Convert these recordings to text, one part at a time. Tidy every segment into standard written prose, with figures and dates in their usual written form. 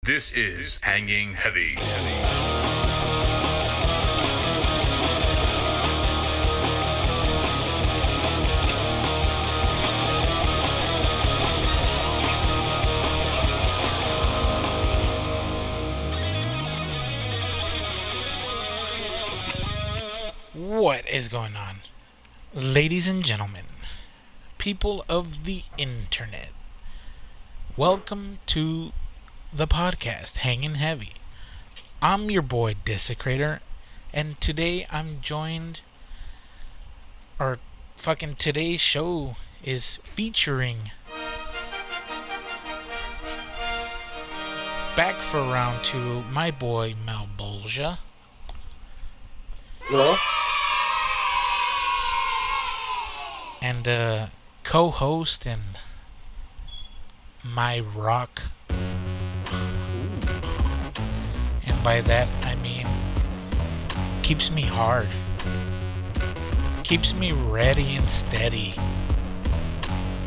This is Hanging Heavy. What is going on? Ladies and gentlemen, people of the internet, welcome to the podcast Hanging Heavy. I'm your boy Desecrator, and today I'm joined, today's show is featuring back for round two, my boy Malbolgia. Hello? And co-host and my rock. And by that I mean keeps me hard, keeps me ready and steady.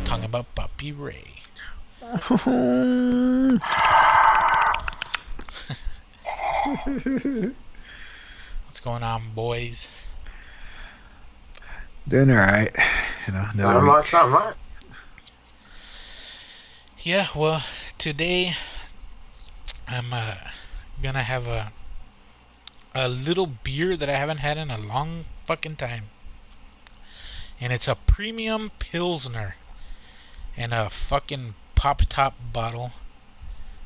Talking about Puppy Ray. What's going on, boys? Doing alright. Another Not week. much, not much. Yeah, well, today I'm gonna have a little beer that I haven't had in a long fucking time. And it's a premium Pilsner in a fucking pop-top bottle.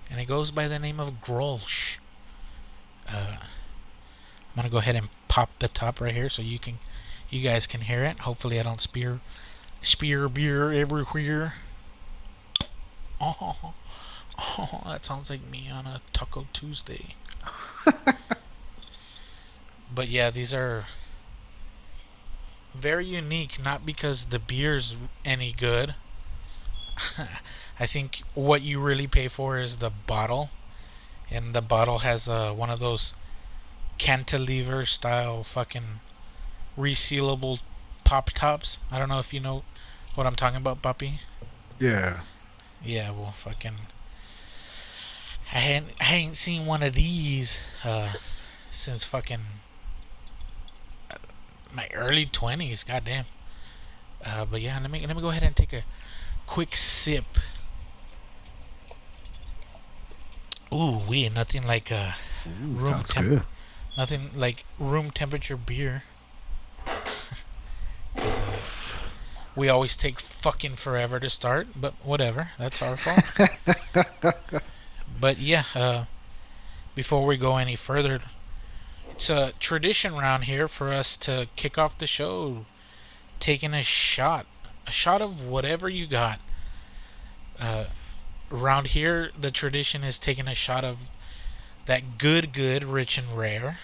And it goes by the name of Grolsch. I'm gonna go ahead and pop the top right here so you guys can hear it. Hopefully I don't spear beer everywhere. Oh, that sounds like me on a Taco Tuesday. But yeah, these are very unique, not because the beer's any good. I think what you really pay for is the bottle. And the bottle has one of those cantilever style fucking resealable pop tops. I don't know if you know what I'm talking about, Puppy. Yeah. Yeah, well, fucking I ain't seen one of these since fucking my early 20s. Goddamn. But yeah, let me go ahead and take a quick sip. Ooh, nothing like nothing like room temperature beer. Because we always take fucking forever to start, but whatever, that's our fault. But yeah, before we go any further, it's a tradition around here for us to kick off the show taking a shot of whatever you got. Around here, the tradition is taking a shot of that good, rich and rare.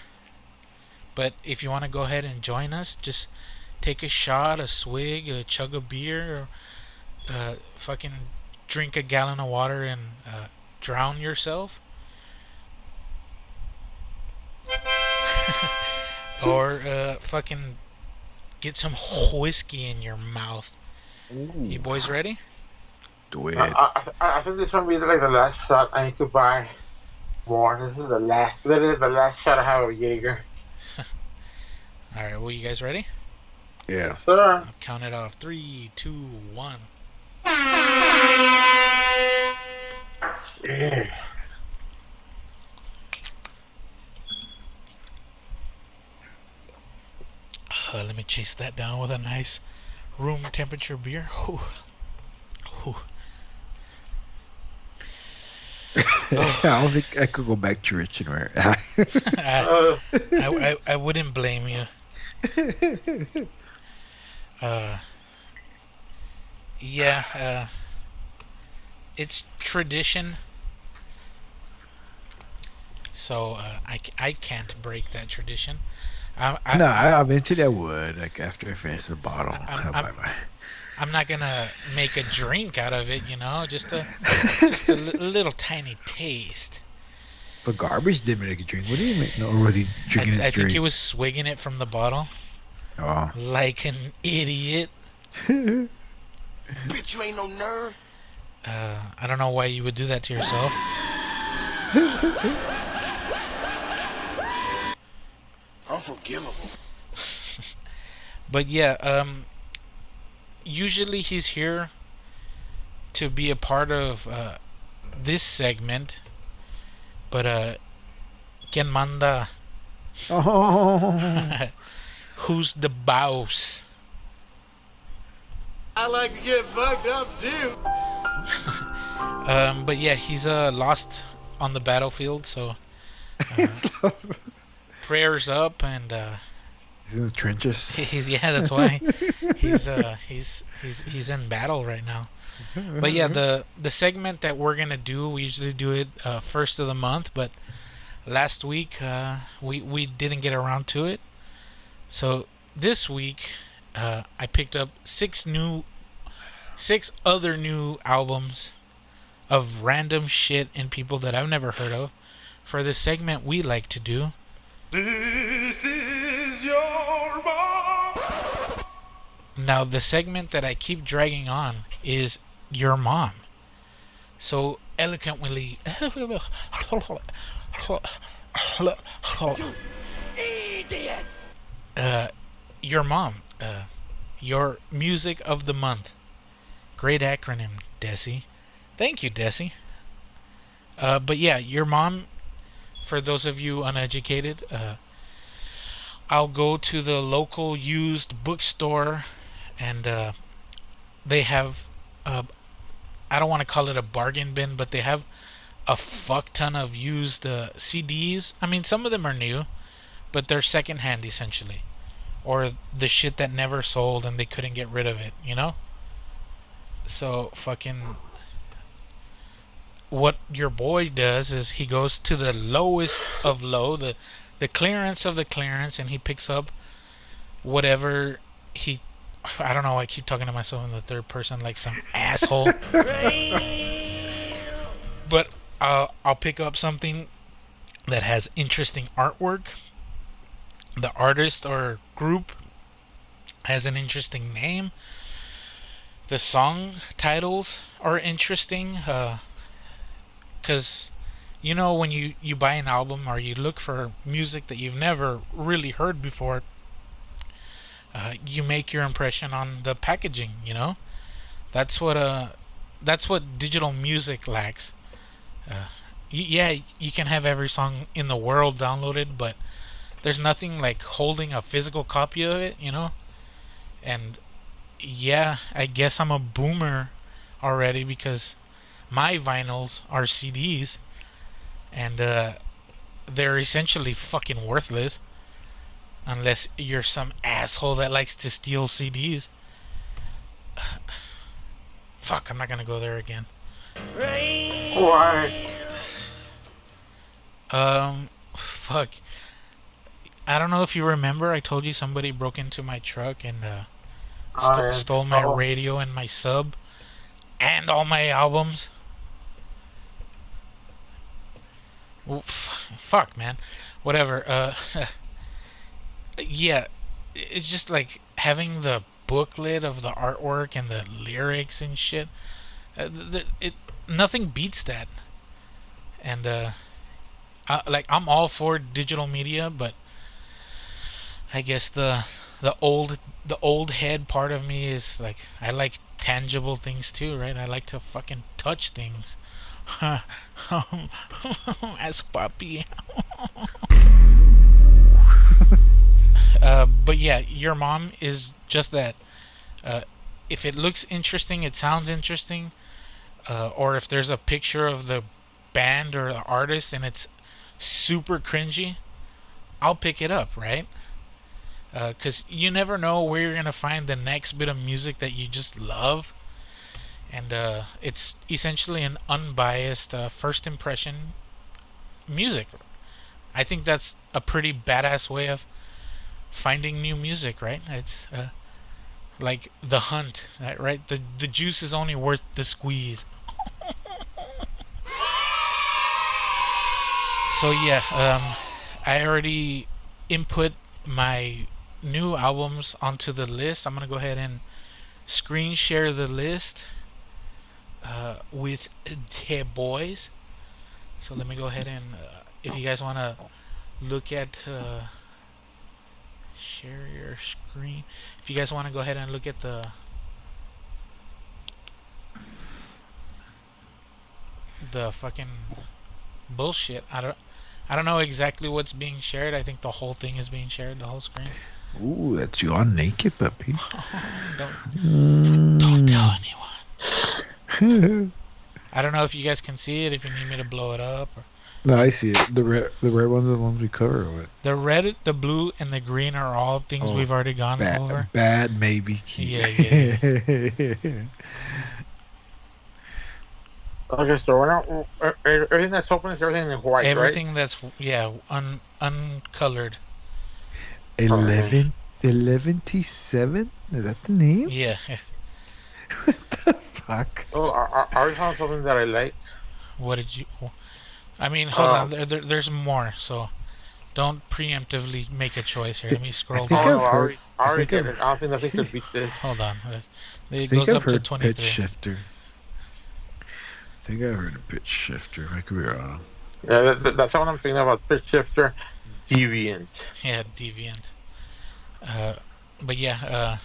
But if you want to go ahead and join us, just take a shot, a swig, a chug of beer, or fucking drink a gallon of water and drown yourself. Or fucking get some whiskey in your mouth. Ooh. You boys ready? Do it. I think this might be like the last shot. I need to buy more. This is literally the last shot I have of Jaeger. Alright, well, you guys ready? Yeah. Sir. I'll count it off. 3, 2, 1. Yeah. Let me chase that down with a nice room temperature beer. Ooh. Ooh. I don't think I could go back to rich and rare. I wouldn't blame you. Yeah, it's tradition, so I can't break that tradition. I mentioned I would, like, after I finish the bottle. Bye-bye. I'm not gonna make a drink out of it, just a little tiny taste. But Garbage did make a drink. What do you mean? No, or was he drinking his I drink? think he was swigging it from the bottle. Oh. Like an idiot. Bitch, you ain't no nerd. I don't know why you would do that to yourself. Unforgivable. But yeah, usually he's here to be a part of this segment. But ¿Quién manda? Oh. Who's the boss? I like to get fucked up too. But yeah, he's lost on the battlefield, so prayers up, and He's in the trenches. he's that's why he's in battle right now. But yeah, the segment that we're gonna do, we usually do it first of the month, but last week we didn't get around to it. So this week I picked up six other new albums of random shit and people that I've never heard of for this segment we like to do. This is your mom. Now, the segment that I keep dragging on is Your Mom. So eloquently, Idiots. Your Mom, your music of the month. Great acronym, Desi. Thank you, Desi. But yeah, Your Mom, for those of you uneducated, I'll go to the local used bookstore, and they have, I don't want to call it a bargain bin, but they have a fuck ton of used CDs. I mean, some of them are new, but they're secondhand essentially, or the shit that never sold and they couldn't get rid of it, you know? So fucking what your boy does is he goes to the lowest of low, the clearance of the clearance, and he picks up whatever he, I don't know, I keep talking to myself in the third person like some asshole. But I'll pick up something that has interesting artwork. The artist or group has an interesting name. The song titles are interesting. Because, you know, when you buy an album or you look for music that you've never really heard before, you make your impression on the packaging, you know? That's what digital music lacks. Yeah, you can have every song in the world downloaded, but there's nothing like holding a physical copy of it, you know? And yeah, I guess I'm a boomer already because my vinyls are CDs, and they're essentially fucking worthless unless you're some asshole that likes to steal CDs. Fuck, I'm not gonna go there again. Why? Fuck. I don't know if you remember, I told you somebody broke into my truck and stole my radio and my sub and all my albums. Well, fuck, man. Whatever. Yeah, it's just like having the booklet of the artwork and the lyrics and shit. Nothing beats that. And like I'm all for digital media, but I guess the old head part of me is like I like tangible things too, right? I like to fucking touch things. As puppy. But yeah, Your Mom is just that. If it looks interesting, it sounds interesting, or if there's a picture of the band or the artist and it's super cringy, I'll pick it up, right? Because you never know where you're gonna find the next bit of music that you just love, and it's essentially an unbiased first impression music. I think that's a pretty badass way of finding new music, right? It's like the hunt, right? The juice is only worth the squeeze. So yeah, I already input my new albums onto the list. I'm gonna go ahead and screen share the list with the boys. So let me go ahead and, if you guys want to look at, share your screen. If you guys want to go ahead and look at the fucking bullshit. I don't know exactly what's being shared. I think the whole thing is being shared, the whole screen. Ooh, that's you all naked, puppy. Don't tell anyone. No, I don't know if you guys can see it. If you need me to blow it up, or I see it. The red ones are the ones we cover. Or what? the red, the blue, and the green are all things Oh, we've already gone over. Bad maybe keep. Yeah. Okay, so we're not, everything that's open is everything in white, Everything that's uncolored. 11T7? Is that the name? Yeah. What the fuck? Oh, I already found something that I like. What did you? I mean, hold on. There's more. So don't preemptively make a choice here. Let me scroll think down. Oh, no, I've heard- I already I think did I've- it. I don't think nothing could beat this. Hold on. I It think goes I've up to heard pitch 23. shifter. I think I've heard a pitch shifter. I could be wrong. Yeah, that's what I'm thinking about. Pitch shifter, deviant. Yeah, deviant. But yeah.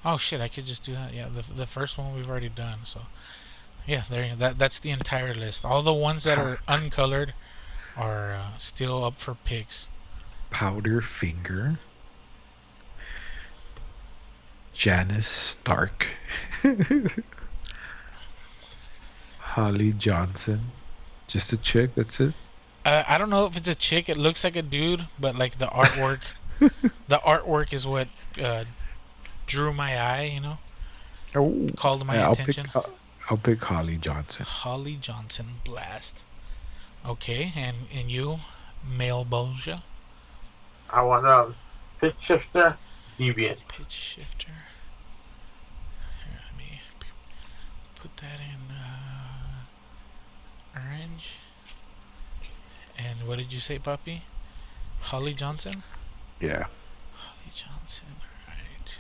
Oh shit! I could just do that. Yeah, the first one we've already done. So yeah, there. That's the entire list. All the ones that are uncolored are still up for picks. Powder Finger. Janice Stark. Holly Johnson. Just a chick, that's it? I don't know if it's a chick. It looks like a dude, but like the artwork, the artwork is what drew my eye. You know, Oh, called my yeah, attention. I'll pick Holly Johnson. Holly Johnson Blast. Okay, and you, Male Bolja. I want pitch shifter, deviant. Pitch shifter. Here, let me put that in orange. And what did you say, Puppy? Holly Johnson? Yeah. Holly Johnson, alright.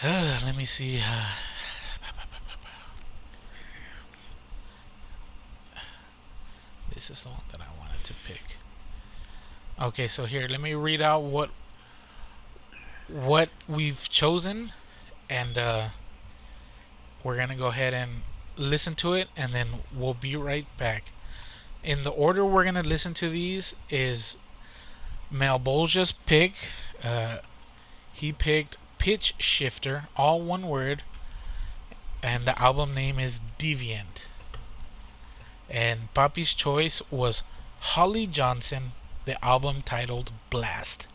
Yeah, let me see. This is the one that I wanted to pick. Okay, so here, let me read out what we've chosen, and we're gonna go ahead and listen to it, and then we'll be right back. In the order we're gonna listen to these is Malbolja's pick. He picked Pitch Shifter, all one word, and the album name is Deviant. And Papi's choice was Holly Johnson, the album titled Blast.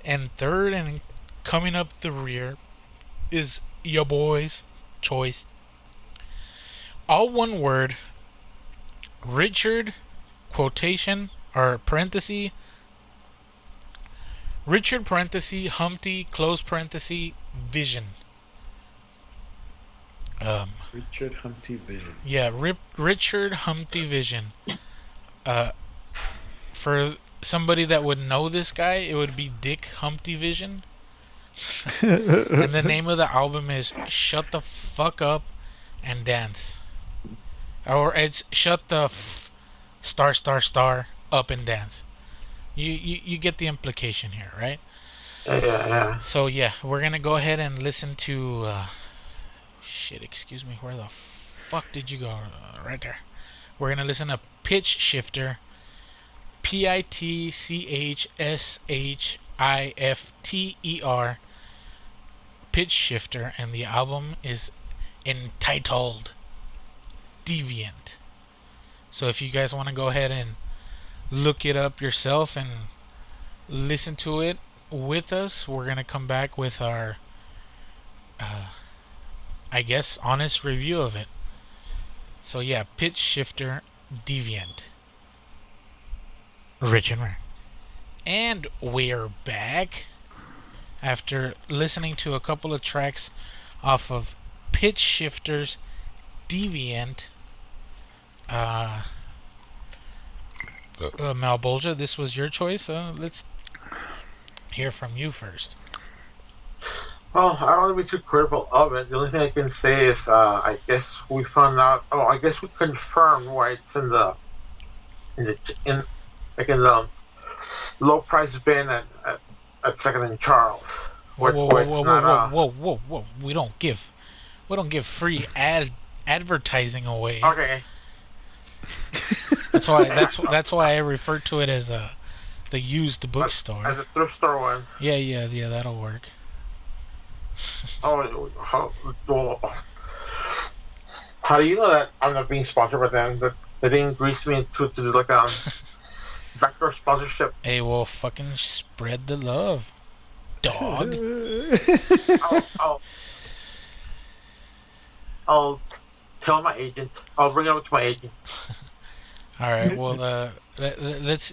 And third, and coming up the rear, is your boy's choice. All one word, Richard, quotation, or parenthesis, Richard parenthesis, Humpty, close parenthesis, Vision. Richard Humpty Vision. Yeah, Richard Humpty Vision. For somebody that would know this guy, it would be Dick Humpty Vision. And the name of the album is Shut the Fuck Up and Dance. Or it's Shut the Star Up and Dance. You get the implication here, right? Yeah. So yeah, we're gonna go ahead and listen to shit, excuse me, where the fuck did you go? Right there. We're gonna listen to Pitch Shifter, PITCHSHIFTER, Pitch Shifter, and the album is entitled Deviant. So if you guys want to go ahead and look it up yourself and listen to it with us, we're gonna come back with our I guess honest review of it. So yeah, Pitch Shifter, Deviant. Rich and Rare. And we're back after listening to a couple of tracks off of Pitch Shifter's Deviant. Malbolja, this was your choice. Let's hear from you first. Well, I don't want to be too critical of it. The only thing I can say is, I guess we found out. Oh, I guess we confirmed why it's in the in like in the low price bin at Second and Charles, Whoa, whoa, where whoa, it's whoa, whoa, not whoa, whoa, whoa, whoa! We don't give free advertising away. okay. That's why I refer to it as the used bookstore. As a thrift store one. Yeah, that'll work. Oh, well, how do you know that I'm not being sponsored by them? That they didn't grease me to do like backdoor sponsorship. Hey, well, fucking spread the love, dog. I'll, I'll, I'll tell my agent. I'll bring it up to my agent. All right, well, let's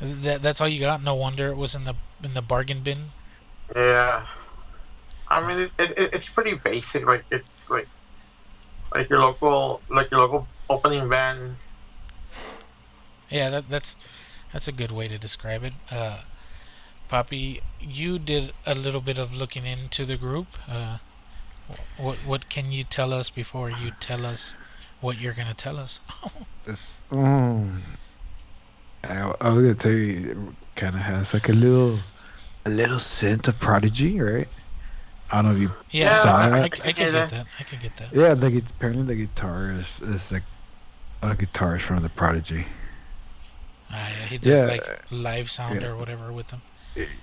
that's all you got. No wonder it was in the bargain bin. Yeah. I mean, it's pretty basic. Like it's like your local opening band. Yeah, that's a good way to describe it. Poppy, you did a little bit of looking into the group. What can you tell us before you tell us what you're gonna tell us? Mm, I was gonna tell you, it kind of has like a little scent of Prodigy, right? I don't know if you Yeah, saw I that. can get that. I can get that. Yeah, apparently the guitar is like a guitarist from the Prodigy. Yeah, he does Yeah, like live sound yeah, or whatever with them.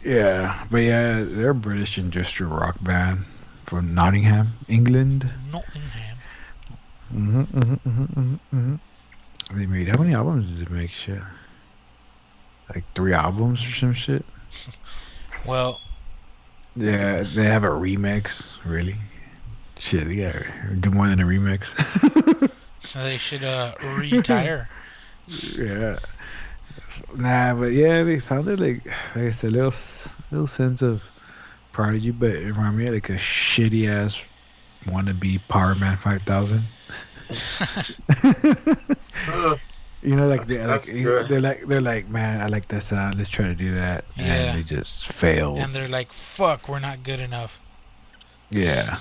yeah, but yeah, they're a British industrial rock band from Nottingham, England. Nottingham. They made how many albums did they make? Shit, like 3 albums or some shit. Well, Yeah, they have a remix. Really? Shit, they gotta do more than a remix. so they should retire. Yeah. Nah, but yeah, they sounded like I said, little sense of Prodigy, but it reminded me of like a shitty ass wannabe Power Man 5000. Ugh, You know, like that's good. they're like, man, I like that sound. Let's try to do that, and Yeah, they just failed. and they're like, "Fuck, we're not good enough." Yeah,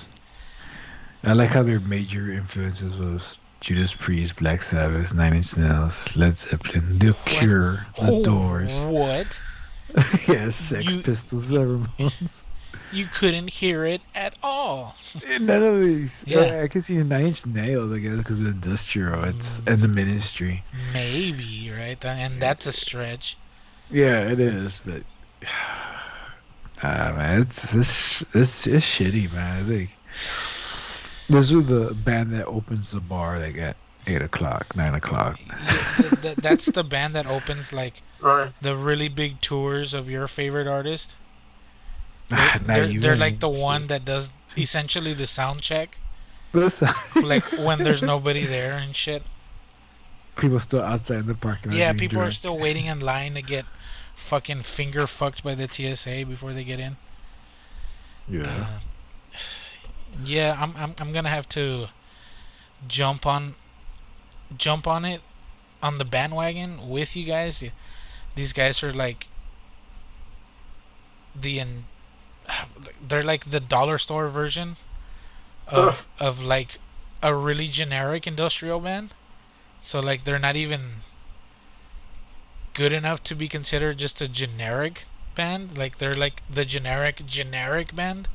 I like how their major influences was Judas Priest, Black Sabbath, Nine Inch Nails, Led Zeppelin, The What? Cure, The Doors. What? Yeah, Sex You Pistols, the Ramones. you couldn't hear it at all. None of these. Yeah. I can see Nine Inch Nails, I guess, because of the industrial. It's and the Ministry. Maybe, right? And that's a stretch. Yeah, it is, but man, it's shitty, man. I think this is the band that opens the bar like at 8 o'clock, 9 o'clock. Yeah, that's the band that opens like Right. the really big tours of your favorite artist. Not They're like even the shit. one that does essentially the sound check, Listen, like when there's nobody there and shit. people still outside the parking lot. Yeah, being people are drunk. still waiting in line to get fucking finger fucked by the TSA before they get in. Yeah. Uh, yeah, I'm gonna have to jump on it on the bandwagon with you guys. These guys are like the they're like the dollar store version Ugh. of like a really generic industrial band. So like they're not even good enough to be considered just a generic band. Like they're like the generic band.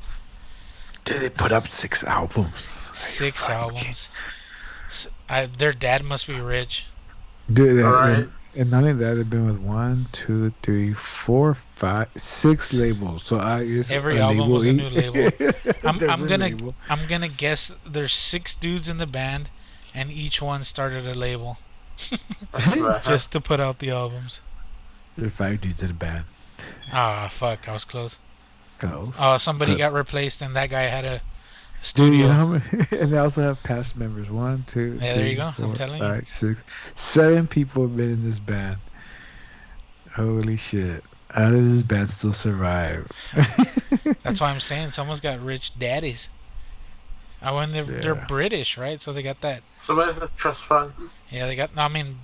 Dude, they put up 6 albums. Like, 6 fucking albums. Their dad must be rich. Dude, Alright. and not only that, they've been with 1, 2, 3, 4, 5, 6 labels. So I guess Every a album label was a each- new label. I'm Different gonna label. I'm gonna guess there's 6 dudes in the band, and each one started a label just to put out the albums. There's 5 dudes in the band. Ah, fuck, I was close. Girls. Oh, somebody But- got replaced, and that guy had a Dude, you studio. know how many? And they also have past members. 1, 2, Yeah, there 3, you go. I'm 4, telling you. 5, 6, 7 people have been in this band. Holy shit. How does this band still survive? That's why I'm saying someone's got rich daddies. When they're Yeah. British, right? So they got that. Somebody's a trust fund. Yeah, they got. I mean,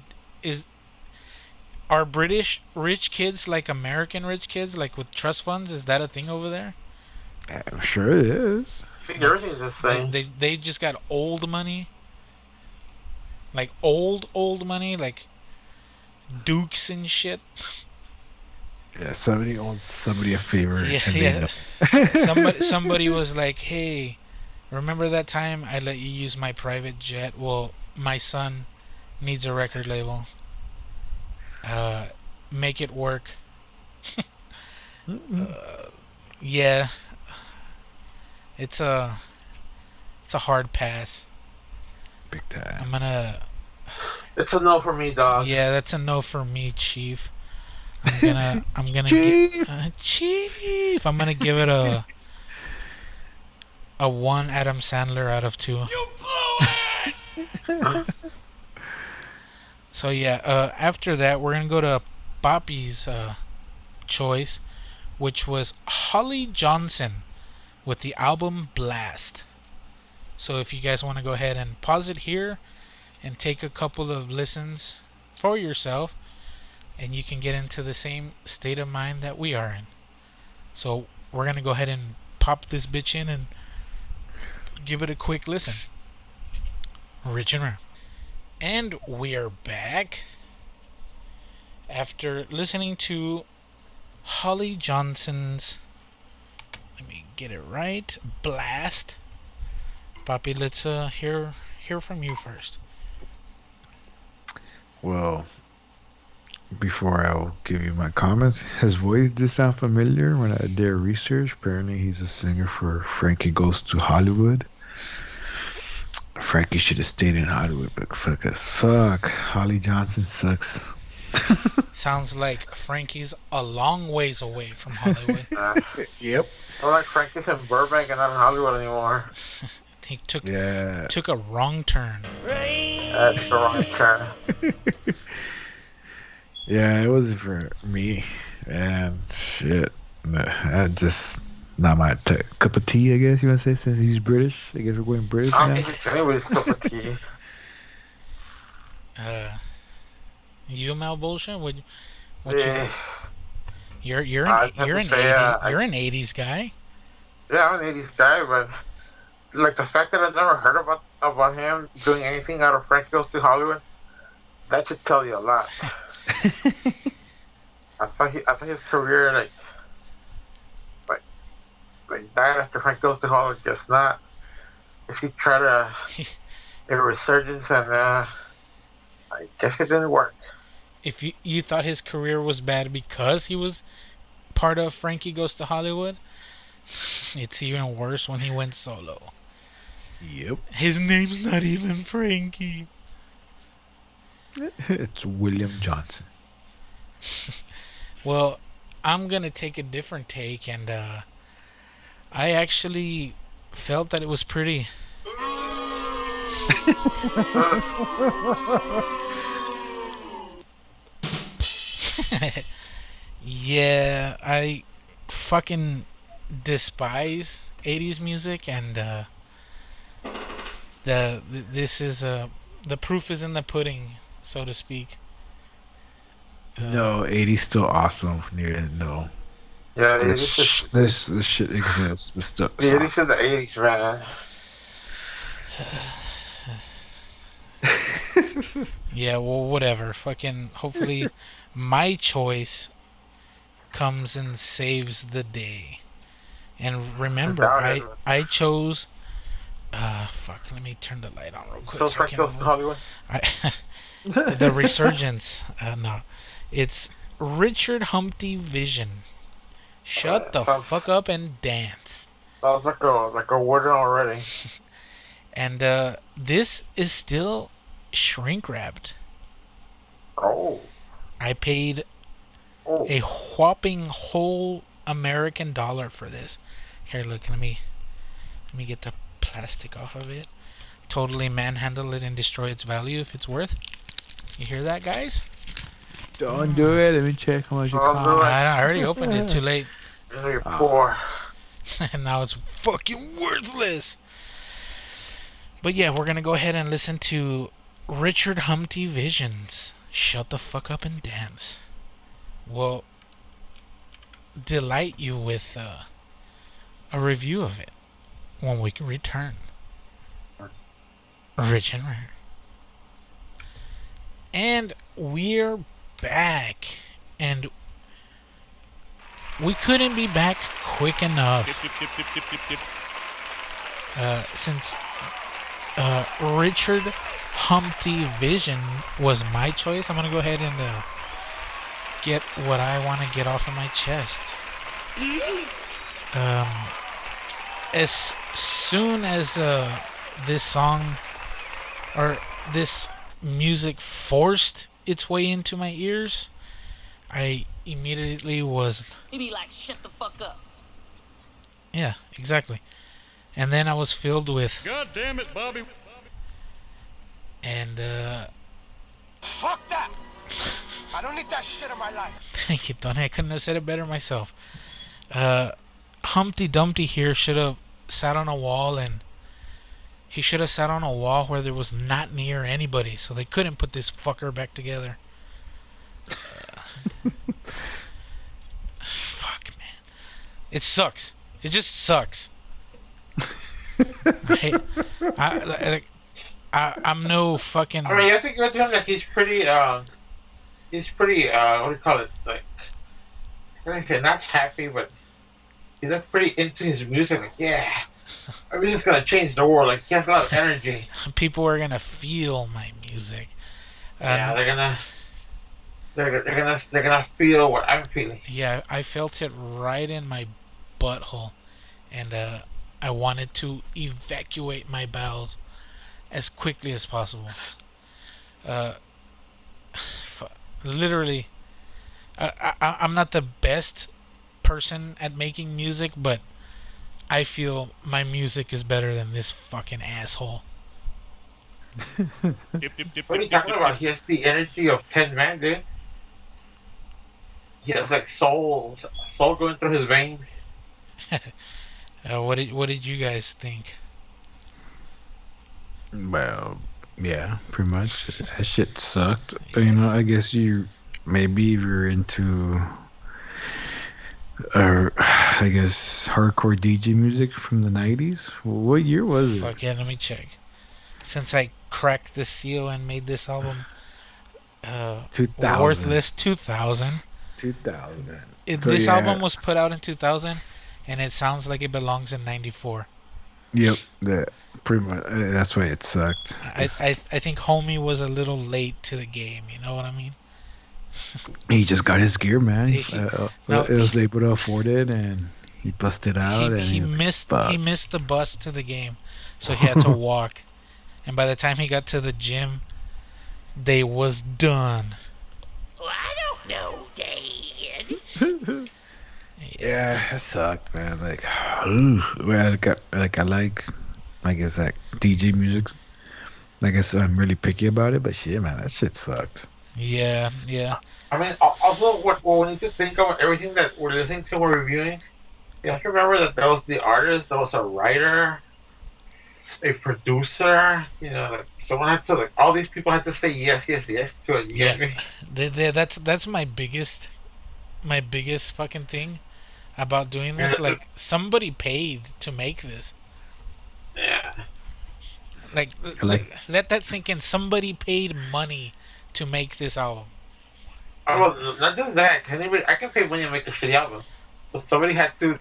are British rich kids like American rich kids, like with trust funds? Is that a thing over there? I'm sure it is. I think everything's the same. They just got old money, like old money, like dukes and shit. Yeah, somebody owes somebody a favor, Yeah, and they yeah. know. Somebody was like, "Hey, remember that time I let you use my private jet? Well, my son needs a record label. Uh, make it work." Yeah, it's a it's a hard pass. Big time. I'm gonna It's a no for me, dog. Yeah, that's a no for me, Chief. I'm gonna Chief! Chief. I'm gonna give it a 1 Adam Sandler out of 2. You blew it! So yeah, after that we're gonna go to Poppy's choice, which was Holly Johnson with the album Blast. So if you guys want to go ahead and pause it here and take a couple of listens for yourself, and you can get into the same state of mind that we are in. So we're gonna go ahead and pop this bitch in and give it a quick listen. Rich and Rare. And we are back after listening to Holly Johnson's, let me get it right, Blast. Poppy, let's hear from you first. Well, before I'll give you my comments, his voice did sound familiar when I did research. Apparently, he's a singer for Frankie Goes to Hollywood. Frankie should have stayed in Hollywood, but fuck us. Fuck. Holly Johnson sucks. Sounds like Frankie's a long ways away from Hollywood. Yep. I'm like Frankie's in Burbank and not in Hollywood anymore. He took Yeah. a wrong turn. That's the wrong turn. Yeah, it wasn't for me. And shit. I just not my cup of tea, I guess you want to say, since he's British. I guess we're going British I don't now. think it's anybody's cup of tea. UML bullshit. What Yeah. you're I'd an have you're to an say, 80s you're an 80s guy. Yeah, I'm an 80s guy, but like the fact that I've never heard about him doing anything out of Frank Goes to Hollywood, that should tell you a lot. I thought his career like died after Frank Goes to Hollywood. Guess not. If he tried a resurgence, and I guess it didn't work. If you thought his career was bad because he was part of Frankie Goes to Hollywood, it's even worse when he went solo. Yep. His name's not even Frankie. It's William Johnson. Well, I'm gonna take a different take, and I actually felt that it was pretty. Yeah, I fucking despise 80s music, and this is the proof is in the pudding, so to speak. No, 80's still awesome. No. Yeah, This shit exists. This stuff. the 80s and the 80s, man. Yeah, well, whatever. Fucking, hopefully, my choice comes and saves the day. And remember, I chose. Fuck. Let me turn the light on real quick. So so I Frank can- Goes to Hollywood. the resurgence. No, it's Richard Humpty Vision. Shut the Sounds- fuck up and dance. Sounds like a word already. And this is still shrink wrapped. Oh. I paid Oh. a whopping whole American dollar for this. Here, look. Let me get the plastic off of it. Totally manhandle it and destroy its value if it's worth. You hear that, guys? Don't do it. Let me check how much it Don't do costs. it. I already opened it. Too late. You're poor. And now it's fucking worthless. But yeah, we're gonna go ahead and listen to Richard Humpty Visions. Shut the fuck up and dance. We'll delight you with a review of it when we can return. Rich and Rare. And we're back. And we couldn't be back quick enough. Since Richard Humpty Vision was my choice, I'm going to go ahead and get what I want to get off of my chest. As soon as this song or this music forced its way into my ears, I immediately was... He be like, shut the fuck up. Yeah, exactly. And then I was filled with... God damn it, Bobby. And, Fuck that! I don't need that shit in my life. Thank you, Tony. I couldn't have said it better myself. Humpty Dumpty here should have sat on a wall, and he should have sat on a wall where there was not near anybody, so they couldn't put this fucker back together. Fuck, man. It sucks. It just sucks. I'm no fucking... I mean, I think with him that he's pretty, what do you call it? Like, I say not happy, but he's like pretty into his music. Like, yeah, I'm just gonna change the world. Like, he has a lot of energy. People are gonna feel my music. Yeah, they're gonna feel what I'm feeling. Yeah, I felt it right in my butthole, and I wanted to evacuate my bowels as quickly as possible. Literally, I'm not the best person at making music, but I feel my music is better than this fucking asshole. What are you talking about? He has the energy of 10 men, dude. He has like soul going through his veins. What did you guys think? Well, yeah, pretty much. That shit sucked. I guess maybe if you're into, I guess, hardcore DJ music from the 90s. What year was it? Fuck yeah, let me check. Since I cracked the seal and made this album 2000. worthless, 2000. 2000. This album was put out in 2000, and it sounds like it belongs in 94. Yep, pretty much. That's why it sucked. I think Homie was a little late to the game. You know what I mean? He just got his gear, man. He No, was able to afford it, and he busted out. He missed the bus to the game, so he had to walk. And by the time he got to the gym, they was done. Well, I don't know, Dad. Yeah, that sucked, man. Like, I guess that DJ music. I guess I'm really picky about it, but shit, man, that shit sucked. Yeah. I mean, also, when you think about everything that we're listening to, we're reviewing, you have to remember that there was the artist, there was a writer, a producer, like someone had to, like, all these people had to say yes to it. You get me? That's my biggest fucking thing about doing this. Like, somebody paid to make this. Yeah. Like, let that sink in. Somebody paid money to make this album. Oh, well, not just that. I can pay money to make a shitty album. But somebody had to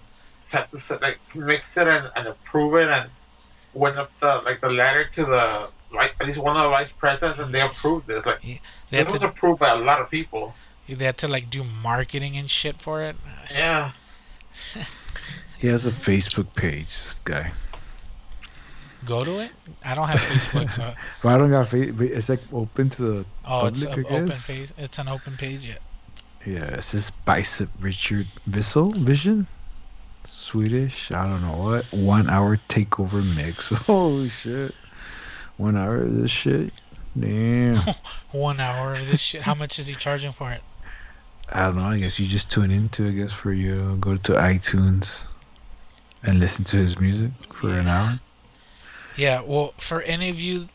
like mix it and approve it and went up the ladder to the at least one of the vice presidents, and they approved this. Like, it was approved by a lot of people. They had to like do marketing and shit for it. Yeah. He has a Facebook page, this guy. Go to it? I don't have Facebook, so... Well, I don't got Facebook. It's like open to the public, it's I guess. It's an open page, yeah. Yeah, it says Bicep Richard Vision? Swedish? I don't know what. 1 hour takeover mix. Holy shit. 1 hour of this shit? Damn. 1 hour of this shit? How much is he charging for it? I don't know. I guess you just tune into, for you. Go to iTunes and listen to his music for an hour. Yeah, well, for any of you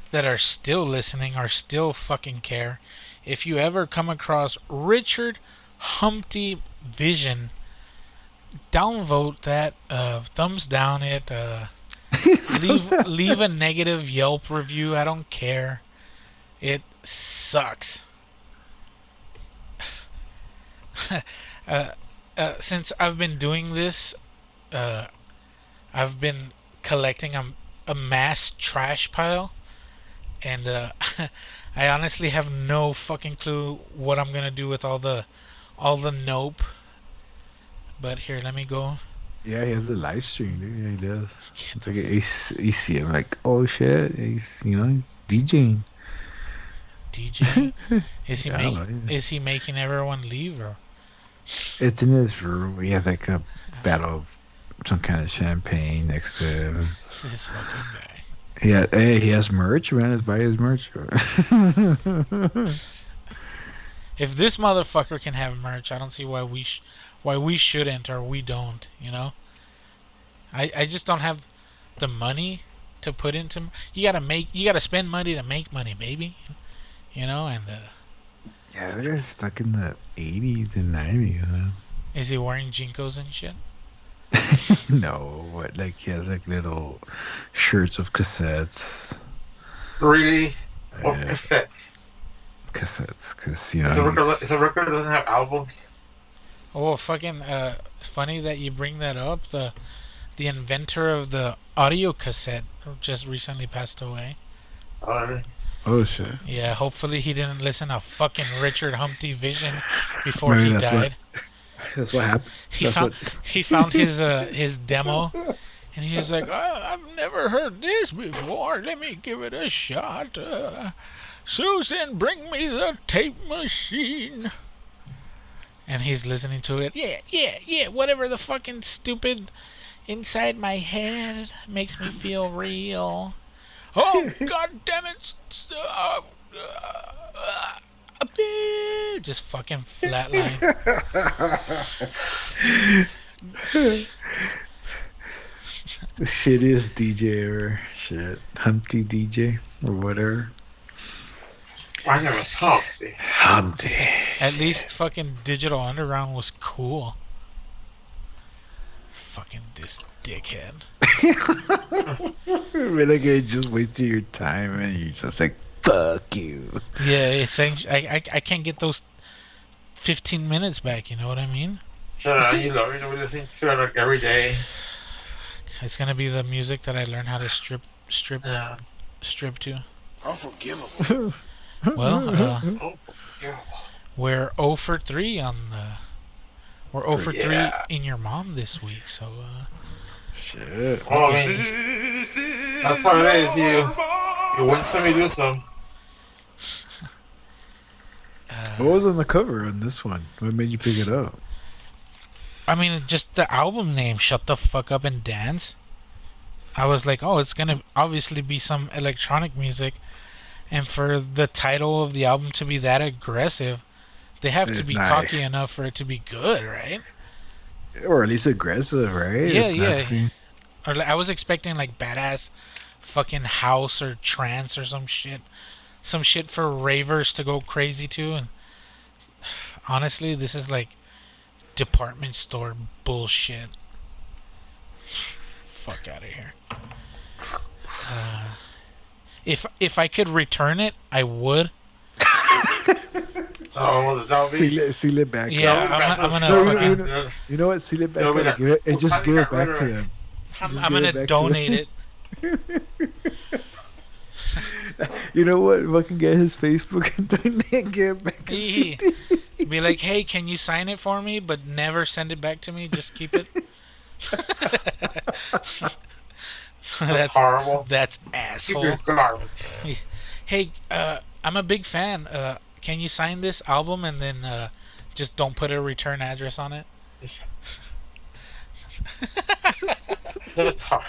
that are still listening or still fucking care, if you ever come across Richard Humpty Vision, downvote that. Thumbs down it. Leave a negative Yelp review. I don't care. It sucks. uh, since I've been doing this, uh, I've been collecting a mass trash pile, and I honestly have no fucking clue what I'm gonna do with all the nope. But here, let me go. Yeah, he has a live stream, dude. Yeah, he does. Get It's the like you see him like, oh shit, he's DJing. DJ. Is he Yeah, well, yeah. Is he making everyone leave or? It's in his room. He has like a bottle of some kind of champagne next to him. This fucking guy. Yeah, hey, he has merch, man. Let's buy his merch. If this motherfucker can have merch, I don't see why we shouldn't or we don't. You know. I just don't have the money to put into. You gotta spend money to make money, baby. You know, and Yeah, that guy's stuck in the 80s and 90s, man. is he wearing jinkos and shit? No, what, like he has like little shirts of cassettes. Really? Or Yeah, cassette? cassettes, because If a record doesn't have albums, Oh, fucking! It's funny that you bring that up. The inventor of the audio cassette just recently passed away. oh shit. Yeah, hopefully he didn't listen to fucking Richard Humpty Vision before Maybe he that's died. That's what happened. He That's found what. he found his demo, and he was like, oh, "I've never heard this before. Let me give it a shot." Susan, bring me the tape machine. And he's listening to it. Yeah. Whatever the fucking stupid inside my head makes me feel real. Oh, god damn it. Just fucking flatline. The shittiest DJ ever. Shit. Humpty DJ or whatever. I never talked. Humpty. At least fucking Digital Underground was cool. Fucking this dickhead. Really, just wasting your time and you're just like, fuck you. Yeah, it's saying I can't get those 15 minutes back, you know what I mean? Sure, you listen to it like every day. It's gonna be the music that I learned how to strip Yeah. to. Unforgivable. Well, Oh, yeah. we're 0 for 3 on the. We're 0 for 3 Yeah. in your mom this week, so Shit. Well, I mean, that's what it is. You win some, you do some. What was on the cover on this one? What made you pick it up? I mean, just the album name, Shut the Fuck Up and Dance. I was like, oh, it's gonna obviously be some electronic music. And for the title of the album to be that aggressive, they have to It's be not. cocky enough for it to be good, right? Or at least aggressive, right? Yeah, It's yeah. nothing- Or I was expecting like badass fucking house or trance or some shit. Some shit for ravers to go crazy to. And honestly, this is like department store bullshit. Fuck out of here. If I could return it, I would. Oh, that'll be. Seal it back Yeah, up. I'm gonna No, fucking. You know what? Seal it back No, up but and give it, and we'll just find give it it back right to away. them. I'm Just gonna give it back to donate it. You know what? Fucking get his Facebook and donate, give it back. Be like, hey, can you sign it for me, but never send it back to me? Just keep it. That's horrible. That's Keep asshole. your garbage. Hey, I'm a big fan. Can you sign this album and then just don't put a return address on it? That's hard.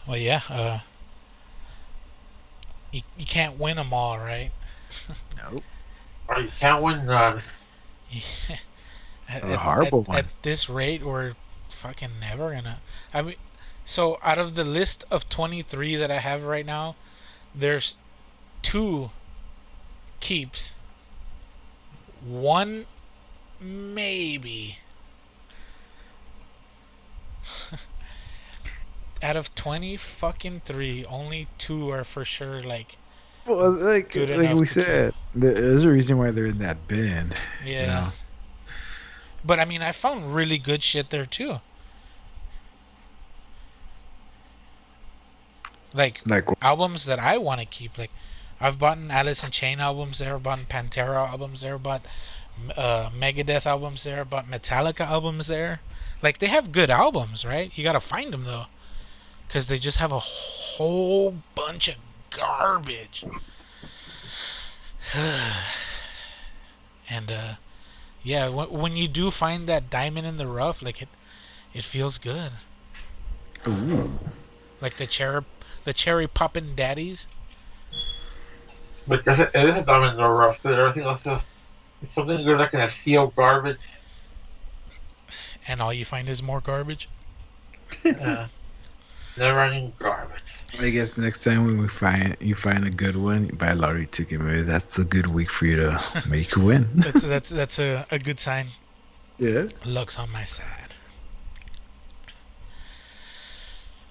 Well, yeah. You can't win them all, right? Nope. Or you can't win none. At, horrible one. At this rate, we're fucking never gonna. I mean, so out of the list of 23 that I have right now, there's 2 keeps. One maybe. Out of 20, fucking 3, only 2 are for sure, like, Well, good like enough we to keep. said, there's a reason why they're in that bin. You Yeah. know, But I mean, I found really good shit there too. Like like albums that I want to keep. Like I've bought Alice in Chain albums there, I've bought Pantera albums there, bought Megadeth albums there, bought Metallica albums there. Like they have good albums, right? You gotta find them though, because they just have a whole bunch of garbage. And yeah, when you do find that diamond in the rough, like it feels good. ooh, Like the cherry poppin' daddies. But it is a diamond in the rough. But everything else is something good like in a sea of garbage. And all you find is more garbage. Never ending garbage. I guess next time when you find a good one, you buy a lottery ticket. Maybe that's a good week for you to make a win. That's a good sign. Yeah. Luck's on my side.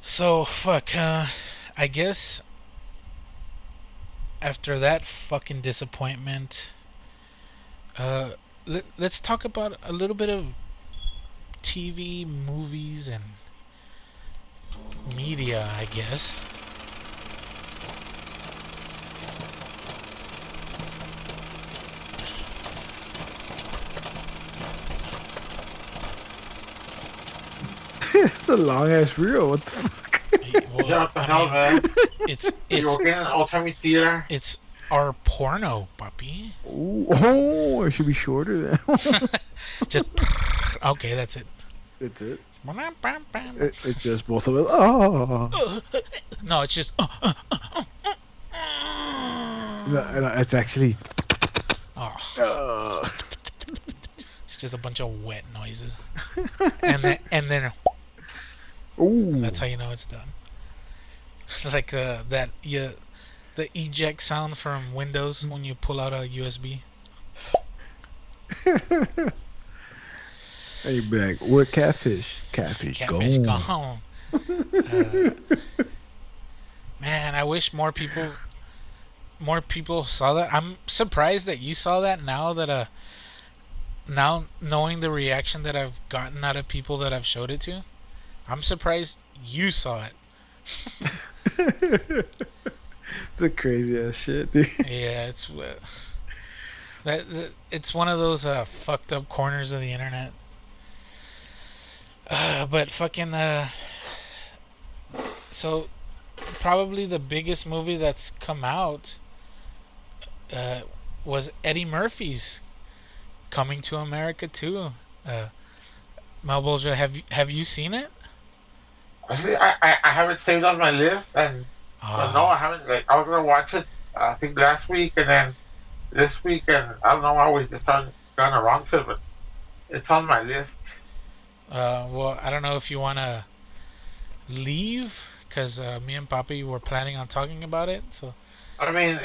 So fuck. I guess after that fucking disappointment, let's talk about a little bit of TV, movies, and media. I guess. It's a long ass reel. What the fuck? Well, Yeah, what the I hell, mean, man? it's You're working in an old-timey theater? it's our porno, puppy. Ooh, oh, it should be shorter then. Just okay, that's it. It's it. No, It's just both of us. Oh, it's just. no, it's actually. Oh, it's just a bunch of wet noises, and then Ooh. that's how you know it's done. Like the eject sound from Windows when you pull out a USB. And you'd be like, "We're catfish. Catfish, Catfish gone." gone. Man, I wish more people saw that. I'm surprised that you saw that now that now knowing the reaction that I've gotten out of people that I've showed it to. I'm surprised you saw it. It's a crazy ass shit, dude. Yeah, it's it's one of those fucked up corners of the internet. But fucking so probably the biggest movie that's come out was Eddie Murphy's Coming to America too. Malbolgia, have you seen it? Actually, I have it saved on my list, and but no, I haven't. Like, I was gonna watch it. I think last week, and then this week, and I don't know why we just haven't gone around to it, but it's on my list. Well, I don't know if you want to leave because me and Papi were planning on talking about it. So I mean,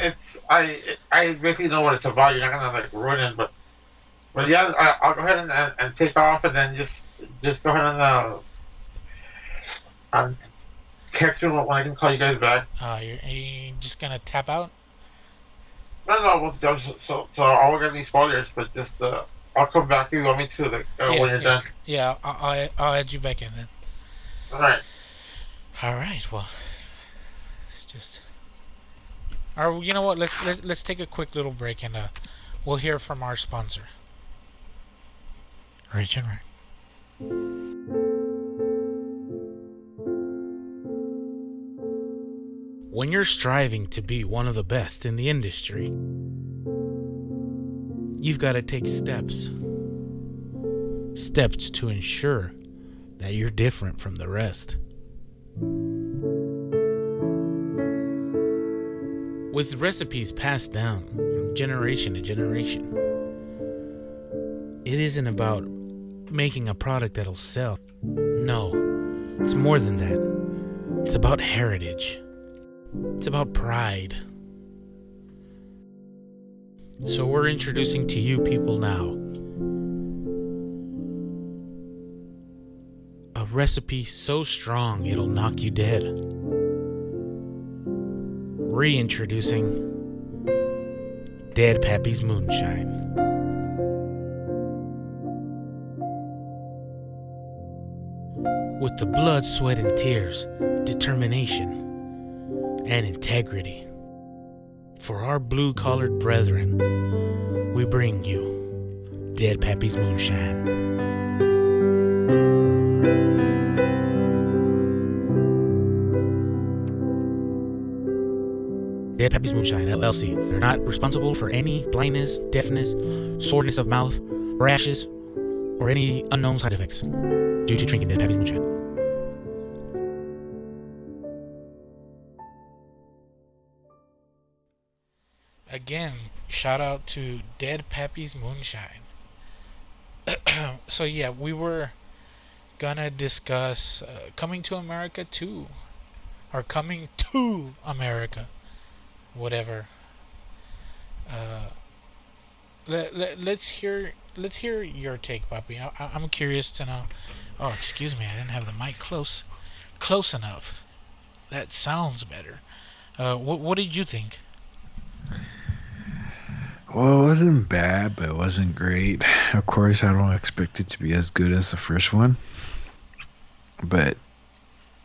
I basically know what it's about. You're not gonna like ruin it, but yeah, I'll go ahead and take off, and then just go ahead and catch you when I can call you guys back. you're just gonna tap out. No, so I'll get any spoilers, but just I'll come back if you want me to, like when you're done. Yeah, I'll add you back in then. All right. All right. Well, it's just. Or you know what? Let's take a quick little break and we'll hear from our sponsor. Rich and right. When you're striving to be one of the best in the industry, you've got to take steps. Steps to ensure that you're different from the rest. With recipes passed down from generation to generation, it isn't about making a product that'll sell. No, it's more than that. It's about heritage. It's about pride. So we're introducing to you people now recipe so strong it'll knock you dead. Reintroducing Dead Pappy's Moonshine. With the blood, sweat, and tears, determination, and integrity. For our blue-collared brethren, we bring you Dead Pappy's Moonshine. Dead Pappy's Moonshine, LLC. They're not responsible for any blindness, deafness, soreness of mouth, rashes, or any unknown side effects due to drinking Dead Pappy's Moonshine. Again, shout out to Dead Pappy's Moonshine. So yeah, we were gonna discuss Coming to America 2, or Coming to America, whatever. Let's hear your take, Papi. I'm curious to know. Oh, excuse me, I didn't have the mic close enough. That sounds better. What did you think? Well, it wasn't bad, but it wasn't great. Of course, I don't expect it to be as good as the first one, but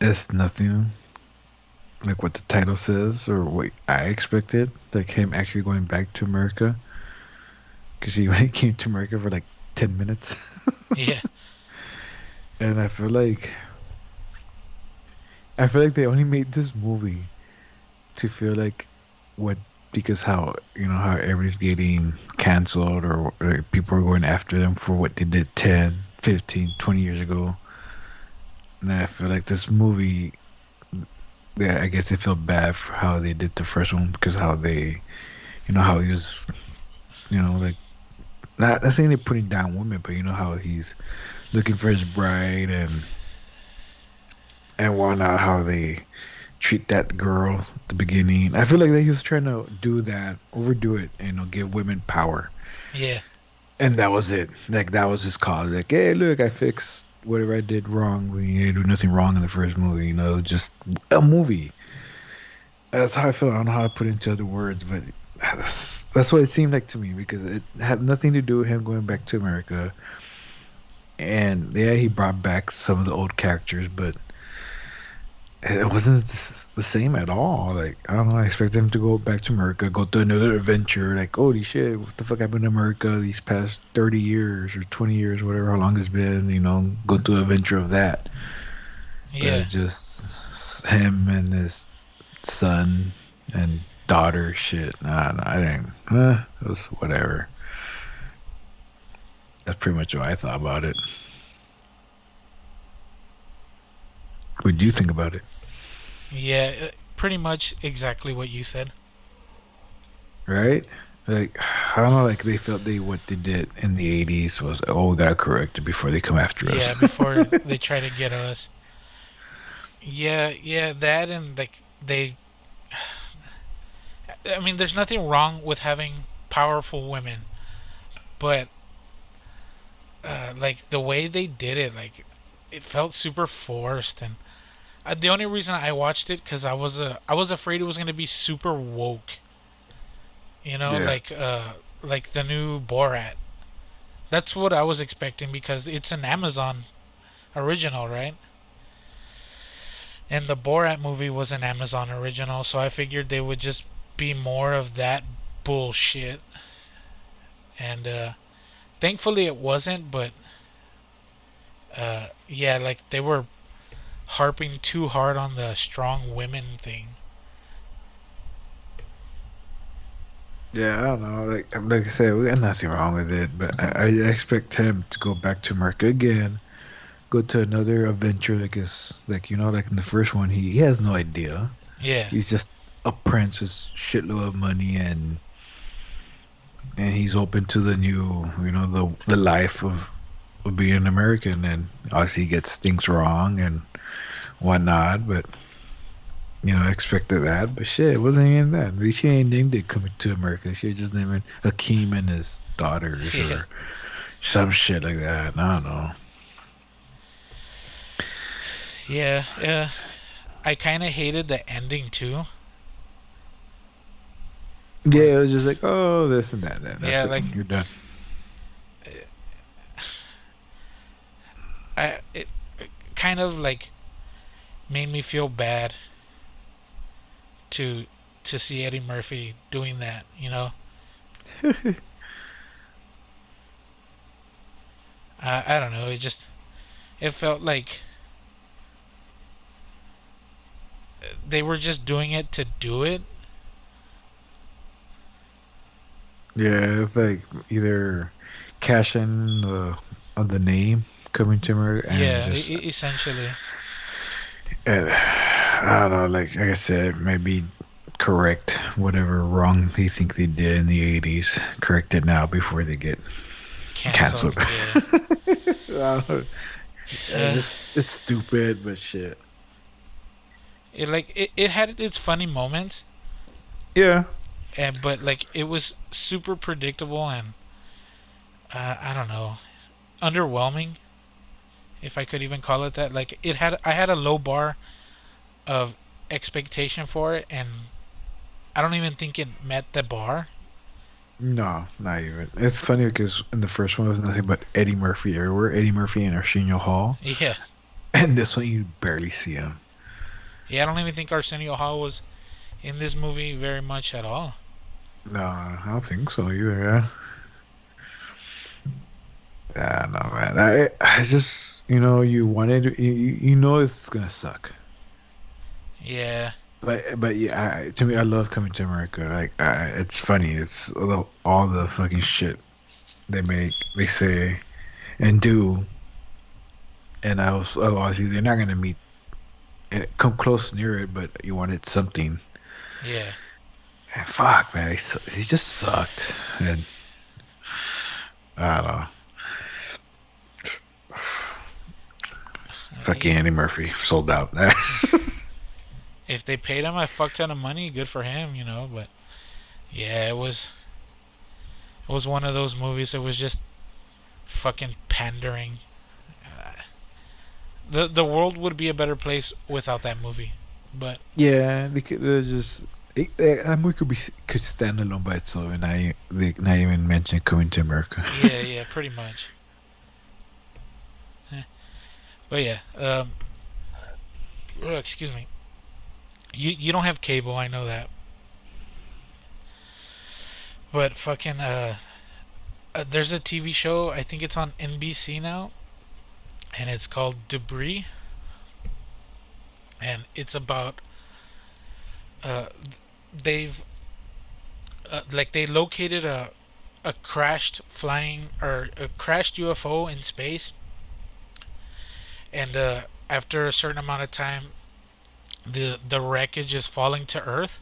it's nothing like what the title says or what I expected. Like him actually going back to America, because he only came to America for like 10 minutes. Yeah. And I feel like they only made this movie to feel like what, because how how everybody's getting canceled, or people are going after them for what they did 10, 15, 20 years ago. And I feel like this movie, yeah, I guess they feel bad for how they did the first one, because how they, how he was, like, not saying they're putting down women, but how he's looking for his bride and whatnot, how they treat that girl at the beginning. I feel like he was trying to do that, overdo it, and give women power. Yeah. And that was it. Like, that was his cause. Like, hey, look, I fixed whatever I did wrong. We didn't do nothing wrong in the first movie. Just a movie. That's how I feel. I don't know how to put it into other words, but that's what it seemed like to me, because it had nothing to do with him going back to America. And yeah, he brought back some of the old characters, but it wasn't the same at all. Like, I don't know, I expected him to go back to America, go through another adventure. Like, holy shit, what the fuck happened to America these past 30 years or 20 years, whatever, how long it's been, go through an adventure of that. Yeah. But just him and his son and daughter shit. Nah, I didn't. It was whatever. That's pretty much what I thought about it. What do you think about it? Yeah, pretty much exactly what you said. Right? Like, I don't know, like they felt what they did in the 80s was, we gotta correct it before they come after us. Yeah, before they try to get us. Yeah, that, and like I mean, there's nothing wrong with having powerful women, but like the way they did it, like it felt super forced. And the only reason I watched it, because I was afraid it was gonna be super woke. Yeah. Like the new Borat. That's what I was expecting, because it's an Amazon original, right? And the Borat movie was an Amazon original, so I figured they would just be more of that bullshit. And thankfully it wasn't, but yeah, like they were harping too hard on the strong women thing. Yeah, I don't know. Like I said, we got nothing wrong with it, but I expect him to go back to America again, go to another adventure, like like in the first one, he has no idea. Yeah. He's just a prince with shitload of money, and he's open to the new, the life of being an American, and obviously he gets things wrong and whatnot, but I expected that, but shit, it wasn't even that. At least she ain't named it Coming to America. She just named it Hakeem and his daughters Yeah. or some shit like that. I don't know. Yeah, yeah. I kind of hated the ending too. Where, Yeah, it was just like, oh, this and that. That's yeah, it. like You're done. it kind of like made me feel bad to to see Eddie Murphy doing that. You know, I don't know. It felt like they were just doing it to do it. Yeah, it's like either cash in the on the name coming to America and Yeah, just essentially. and I don't know, like I said, maybe correct whatever wrong they think they did in the '80s. Correct it now before they get Canceled. canceled. Yeah. I don't know. It's Uh, just it's stupid, but shit. it had its funny moments, Yeah, and but like it was super predictable and I don't know, underwhelming, if I could even call it that. Like I had a low bar of expectation for it, and I don't even think it met the bar. no, not even. It's funny because in the first one was nothing but Eddie Murphy everywhere. Eddie Murphy and Arsenio Hall, Yeah, and this one you barely see him. yeah. I don't even think Arsenio Hall was in this movie very much at all. No, I don't think so either. Yeah. Yeah, no, man. I just, you wanted, you know, it's gonna suck. Yeah, But yeah, to me, I love coming to America. Like, it's funny. It's all the fucking shit they make, they say, and do. And obviously, they're not gonna meet and come close near it, but you wanted something. yeah. And fuck, man, he just sucked. And I don't know. Fucking Andy Murphy sold out. If they paid him a fuck ton of money, good for him, you know. But yeah, it was one of those movies that was just fucking pandering. The world would be a better place without that movie. But Yeah, they could just that movie could stand alone by itself, and they not even mention coming to America. yeah, yeah, pretty much. Eh. But yeah, excuse me. You don't have cable, I know that. But fucking there's a TV show. I think it's on NBC now, and it's called Debris, and it's about uh they've like they located a crashed flying or a crashed UFO in space, and after a certain amount of time, the wreckage is falling to Earth,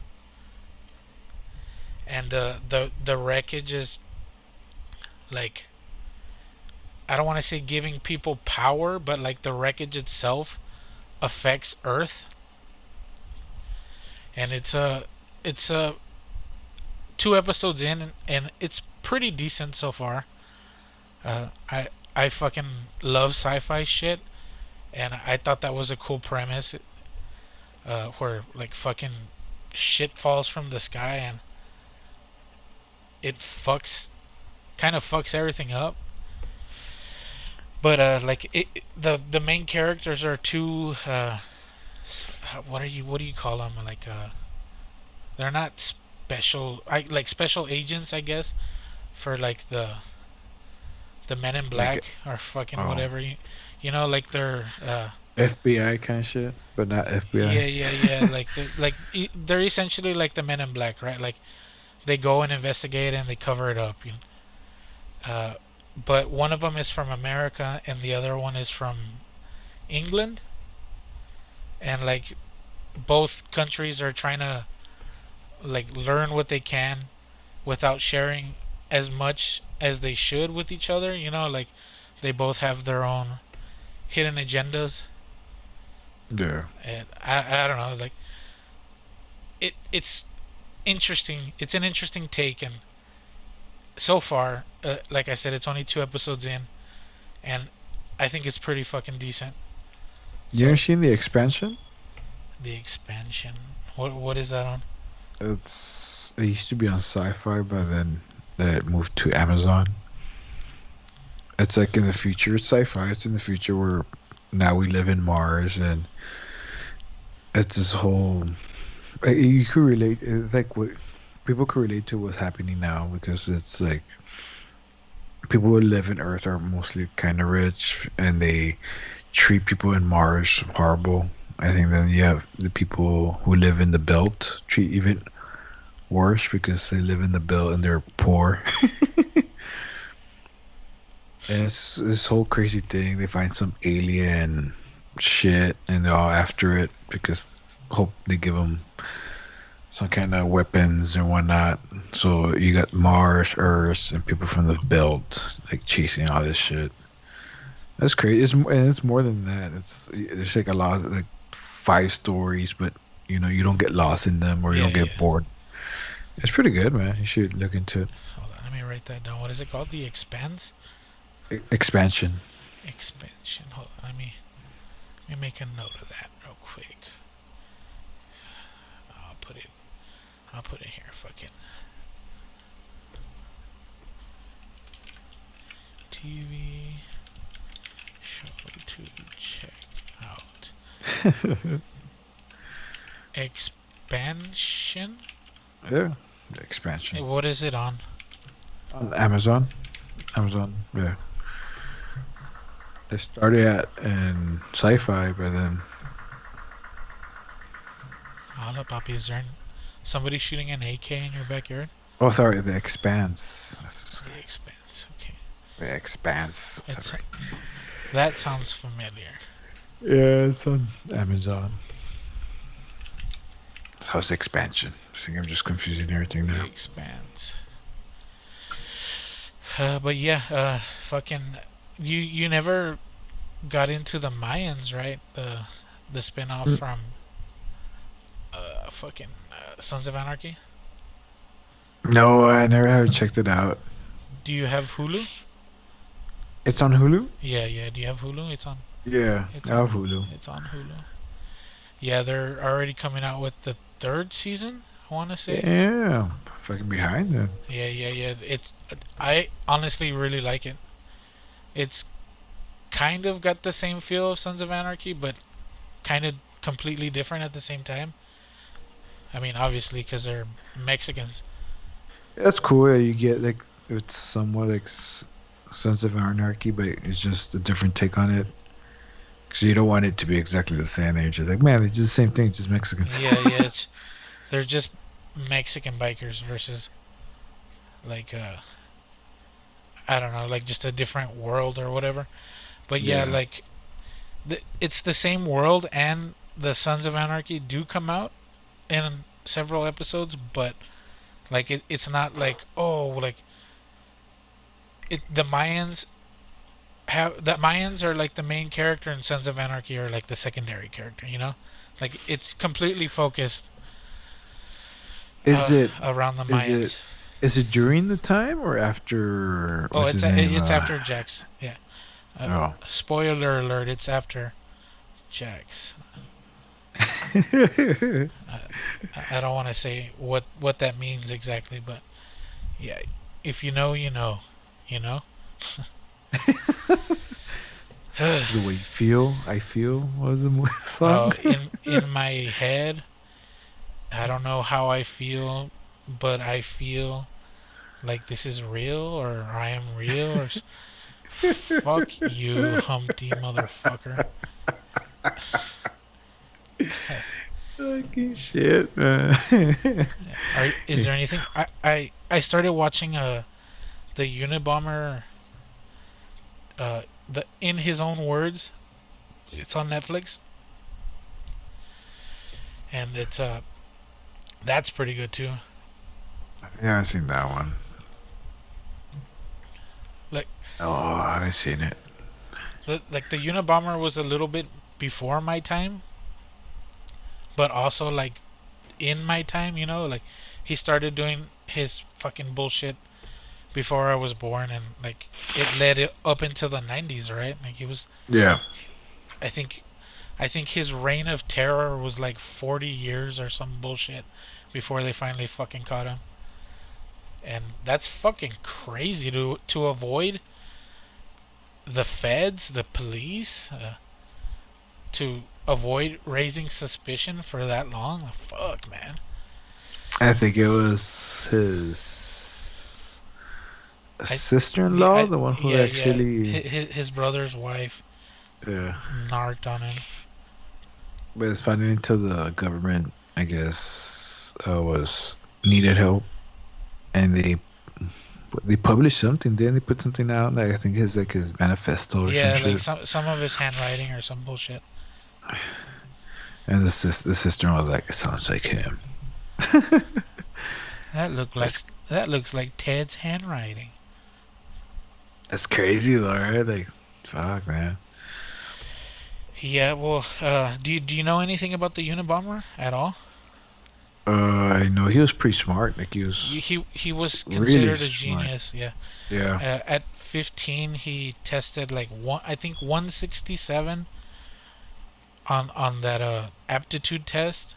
and the wreckage is like I don't want to say giving people power, but like the wreckage itself affects Earth, and it's a 2 episodes in, and it's pretty decent so far. I fucking love sci-fi shit, and I thought that was a cool premise, where like fucking shit falls from the sky and it kind of fucks everything up. But like the main characters are two what do you call them, like they're not special, I like special agents, I guess, for like the Men in Like, Black or fucking oh, whatever, you know, like they're FBI kind of shit, but not yeah, FBI. yeah, yeah, like they're essentially like the Men in Black, right? Like they go and investigate and they cover it up, you know? But one of them is from America and the other one is from England, and like both countries are trying to like learn what they can without sharing as much as they should with each other, you know, like they both have their own hidden agendas. Yeah. And I don't know, like it's interesting. It's an interesting take, and so far, like I said, it's only 2 episodes in, and I think it's pretty fucking decent. You ever So seen the expansion? the expansion. What is that on? It used to be on Sci-Fi, but then it moved to Amazon. It's like in the future. It's sci-fi. It's in the future where now we live in Mars, and it's this whole. You could relate. It's like what people could relate to what's happening now because it's like people who live in Earth are mostly kind of rich, and they treat people in Mars horrible. I think then you have the people who live in the belt treat even worse because they live in the belt and they're poor. And it's this whole crazy thing. They find some alien shit and they're all after it because hope they give them some kind of weapons or whatnot. So you got Mars, Earth, and people from the belt like chasing all this shit. That's crazy. And it's more than that. There's like a lot of like five stories, but you don't get lost in them or you Yeah, don't get yeah. bored. It's pretty good, man. You should look into it. Hold on, let me write that down. What is it called? The Expanse? Expansion. Expansion. Hold on, let me make a note of that real quick. I'll put it I'll put it here. Fucking TV show to check out. Expansion? Yeah, the expansion What is it on? on Amazon. Amazon, yeah. They started at in sci-fi, but then Hold up, Poppy. Is there somebody shooting an AK in your backyard? oh, sorry, the Expanse. The Expanse. Okay. The Expanse. It's Sorry. that sounds familiar. Yeah, it's on Amazon. So it's expansion. I think I'm just confusing everything The now. Expanse. But yeah, fucking, you never got into the Mayans, right? The spin-off Mm. from fucking Sons of Anarchy. No, I never have checked it out. Do you have Hulu? It's on Hulu? Yeah, yeah. Do you have Hulu? Yeah, It's I on have Hulu. it's on Hulu. Yeah, they're already coming out with the third season, I want to say. Yeah, fucking behind then. Yeah, yeah, yeah. I honestly really like it. It's kind of got the same feel of Sons of Anarchy, but kind of completely different at the same time. I mean, obviously, because they're Mexicans. That's cool. Yeah, you get like it's somewhat like Sons of Anarchy, but it's just a different take on it. Because you don't want it to be exactly the same. You're just like, man, it's just the same thing, just Mexicans. Yeah, yeah. They're just Mexican bikers versus like I don't know, like just a different world or whatever. But yeah, Yeah. like it's the same world, and the Sons of Anarchy do come out in several episodes, but like it's not like, oh, like the Mayans have the Mayans are like the main character, and Sons of Anarchy are like the secondary character. Like it's completely focused Is it around the is it Mayans. is it during the time or after Oh, what's his name? it's after Jax. Yeah. Oh. Spoiler alert! It's after Jax. I don't want to say what that means exactly, but yeah, if you know, you know, you know. The way you feel, I feel was the song. In my head, I don't know how I feel, but I feel like this is real, or I am real, or fuck you, Humpty motherfucker. Fucking shit, man. Is there anything? I started watching the Unabomber, the In His Own Words. It's on Netflix, and it's that's pretty good too. Yeah, I've seen that one. Like Oh, I haven't seen it. the Unabomber was a little bit before my time, but also like in my time. Like he started doing his fucking bullshit before I was born, and like it led it up into the 90s, right? Like he was, Yeah. I think I think his reign of terror was like 40 years or some bullshit before they finally fucking caught him. And that's fucking crazy to avoid the feds, the police, to avoid raising suspicion for that long. Fuck, man. I think it was his I, sister-in-law, the one who yeah. actually, His brother's wife yeah. narked on him. But it's funny until the government, I guess, was needed help, and they published something. Then they put something out. Like I think it's like his manifesto or some Yeah, like shit. some of his handwriting or some bullshit. And the sister was like, "It sounds like him." That look like That's that looks like Ted's handwriting. that's crazy though, right? Like, fuck, man. Yeah, well, do you know anything about the Unabomber at all? I know he was pretty smart. Like he was He was really considered a smart. genius. Yeah. Yeah. At 15, he tested like I think 167 on that aptitude test,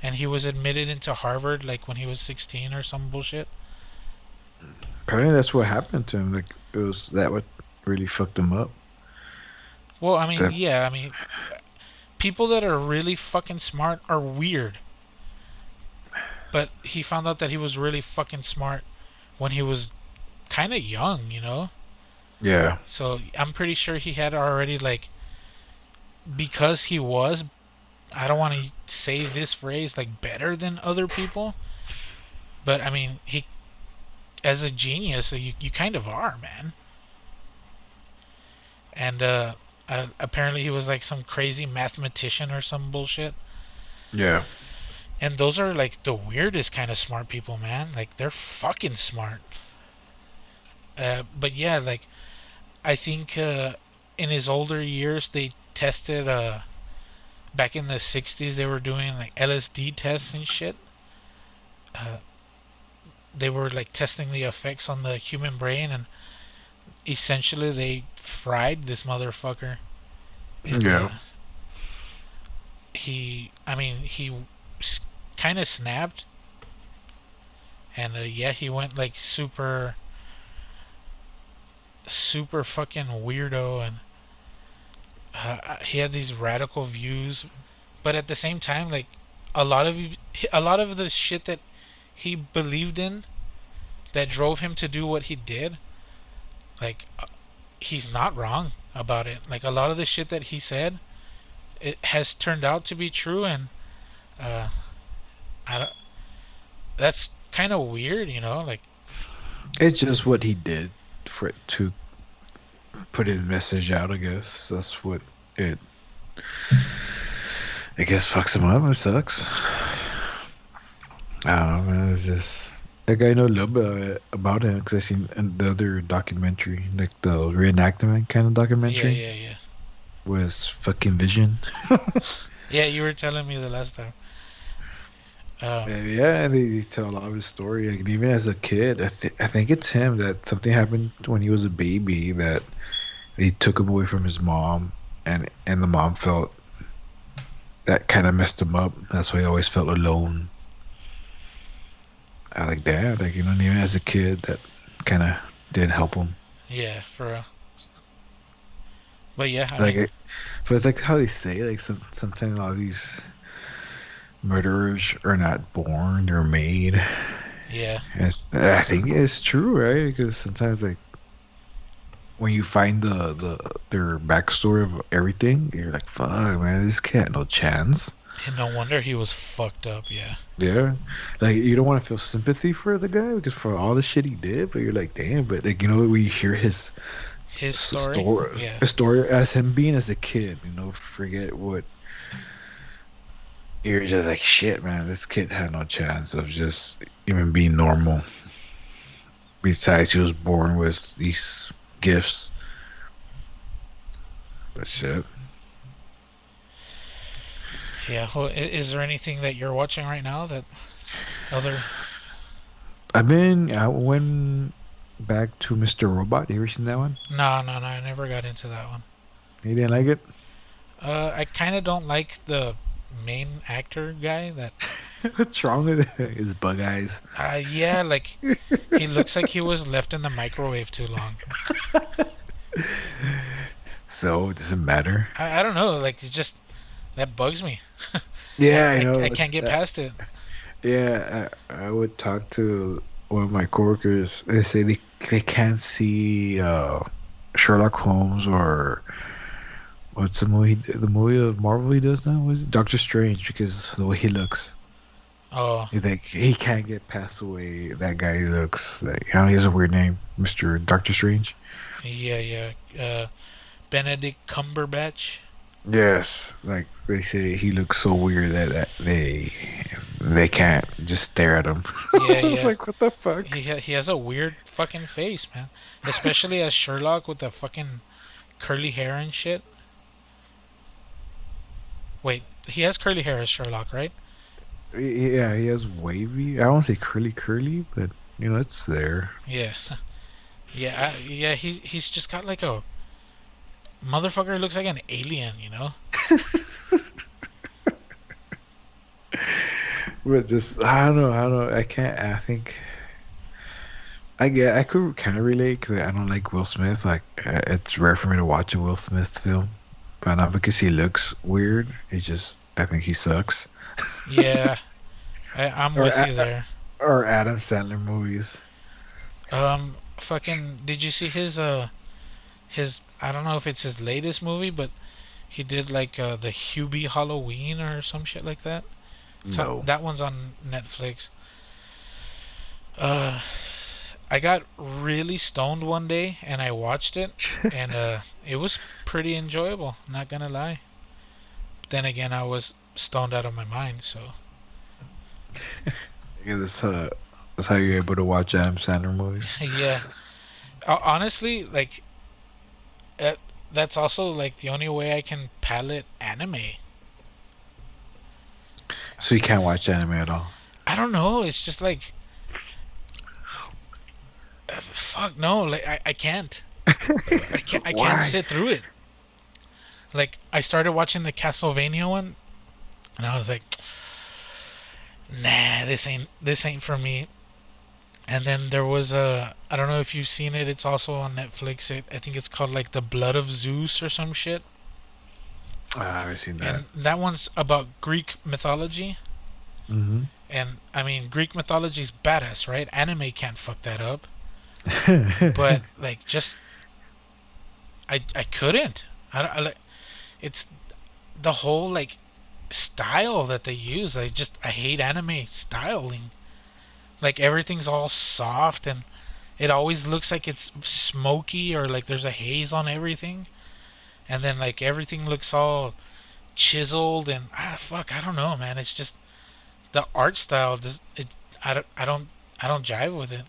and he was admitted into Harvard like when he was 16 or some bullshit. Apparently that's what happened to him. Like it was that what really fucked him up. Well, I mean, That yeah, I mean, people that are really fucking smart are weird. But he found out that he was really fucking smart when he was kind of young, you know? yeah. So I'm pretty sure he had already, like, because he was, I don't want to say this phrase, like, better than other people. But, I mean, he, as a genius, you kind of are, man. And, apparently he was, like, some crazy mathematician or some bullshit. Yeah. And those are, like, the weirdest kind of smart people, man. Like, they're fucking smart. But yeah, like, I think in his older years they tested back in the 60s they were doing like LSD tests and shit. Uh, they were like testing the effects on the human brain, and essentially they fried this motherfucker. And Yeah. I mean, he kind of snapped, and yeah, he went like super fucking weirdo, and he had these radical views, but at the same time, like a lot of a lot of the shit that he believed in that drove him to do what he did, like he's not wrong about it. Like a lot of the shit that he said, it has turned out to be true, and uh, I don't, that's kind of weird, you know. Like It's just what he did for it to put his message out, I guess. That's what it I guess fucks him up. It sucks. I don't know, man. It's just like I know a little bit about him because I seen the other documentary, like the reenactment kind of yeah, documentary, yeah, yeah, was fucking Vision. yeah. You were telling me the last time. Yeah, and they tell a lot of his story. Like, and even as a kid, I think it's him that something happened when he was a baby that he took him away from his mom, and the mom felt that kind of messed him up. That's why he always felt alone. I like that, like and even as a kid, that kind of didn't help him. Yeah, for real. But yeah, I Like, mean, but it's like how they say, like sometimes a lot of these murderers are not born; they're made. yeah, I think it's true, right? Because sometimes, like, when you find their backstory of everything, you're like, "Fuck, man, this kid had no chance." and no wonder he was fucked up. Yeah, Yeah, like you don't want to feel sympathy for the guy because for all the shit he did, but you're like, damn. But like, we hear his his story. story, Yeah, a story as him being as a kid. Forget what you're just like, shit, man. This kid had no chance of just even being normal. Besides, he was born with these gifts. But shit. yeah. Well, is there anything that you're watching right now that other? I went back to Mr. Robot. You ever seen that one? No, I never got into that one. You didn't like it? I kind of don't like the main actor guy. That What's wrong with it? His bug eyes. yeah, like he looks like he was left in the microwave too long. So, does it matter? I don't know, like it just that bugs me. Yeah, I I know. can't get past it. Yeah, I would talk to one of my coworkers. They say they can't see Sherlock Holmes or what's the movie of Marvel he does now? What is it? Doctor Strange because of the way he looks. Oh, They think he can't get past the way that guy looks. Like, I don't know, he has a weird name, Mister Doctor Strange. yeah, yeah. Benedict Cumberbatch. Yes, like they say he looks so weird that they can't just stare at him. Yeah, It's yeah. like what the fuck? He has a weird fucking face, man. Especially as Sherlock with the fucking curly hair and shit. Wait, he has curly hair as Sherlock, right? Yeah, he has wavy. I won't say curly, but it's there. Yeah, yeah, yeah. He's just got like a motherfucker. Looks like an alien. But just I don't know. I can't. I think I could kind of relate because I don't like Will Smith. Like it's rare for me to watch a Will Smith film, but not because he looks weird. It's just I think he sucks. Yeah, I'm Or with you there. or Adam Sandler movies. Fucking. Did you see his? I don't know if it's his latest movie, but he did like the Hubie Halloween or some shit like that. So No. that one's on Netflix. Uh, I got really stoned one day and I watched it, and it was pretty enjoyable. Not gonna lie. But then again, I was stoned out of my mind, so Yeah, that's how you're able to watch Adam Sandler movies. yeah. Honestly, like uh, that's also like the only way I can palate anime. So you can't watch anime at all. I don't know. It's just like fuck no. Like I can't. I can't. I can't Why? sit through it. Like I started watching the Castlevania one, and I was like, nah, this ain't for me. And then there was a I don't know if you've seen it. It's also on Netflix. I think it's called like The Blood of Zeus or some shit. I haven't seen that. And that one's about Greek mythology. Hmm. And I mean, Greek mythology's badass, right? Anime can't fuck that up. But like, just I couldn't. I like it's the whole like style that they use. I hate anime styling. Like everything's all soft and it always looks like it's smoky or like there's a haze on everything. And then like everything looks all chiseled and fuck, I don't know, man. It's just the art style just it I don't jive with it.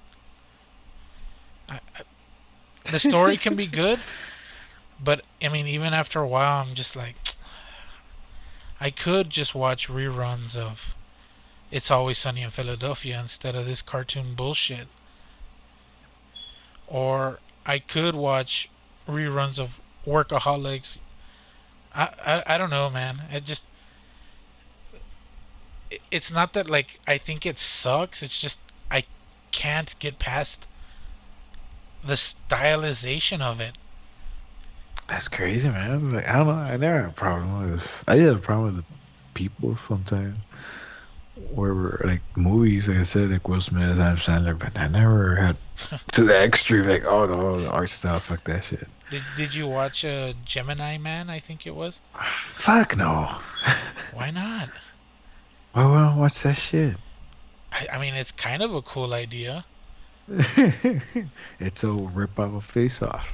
The story can be good, but I mean even after a while I'm just like I could just watch reruns of It's Always Sunny in Philadelphia instead of this cartoon bullshit. Or I could watch reruns of Workaholics. I don't know, man. It's not that like I think it sucks. It's just I can't get past the stylization of it. That's crazy, man. Like, I don't know. I never had a problem with. I had a problem with the people sometimes. Where we're like movies, like I said, like Will Smith, Adam Sandler, but I never had to the extreme. Like, oh no, the art style, fuck that shit. Did you watch Gemini Man? I think it was. Fuck no. Why not? Why would I watch that shit? I mean, it's kind of a cool idea. It's a rip off a face off.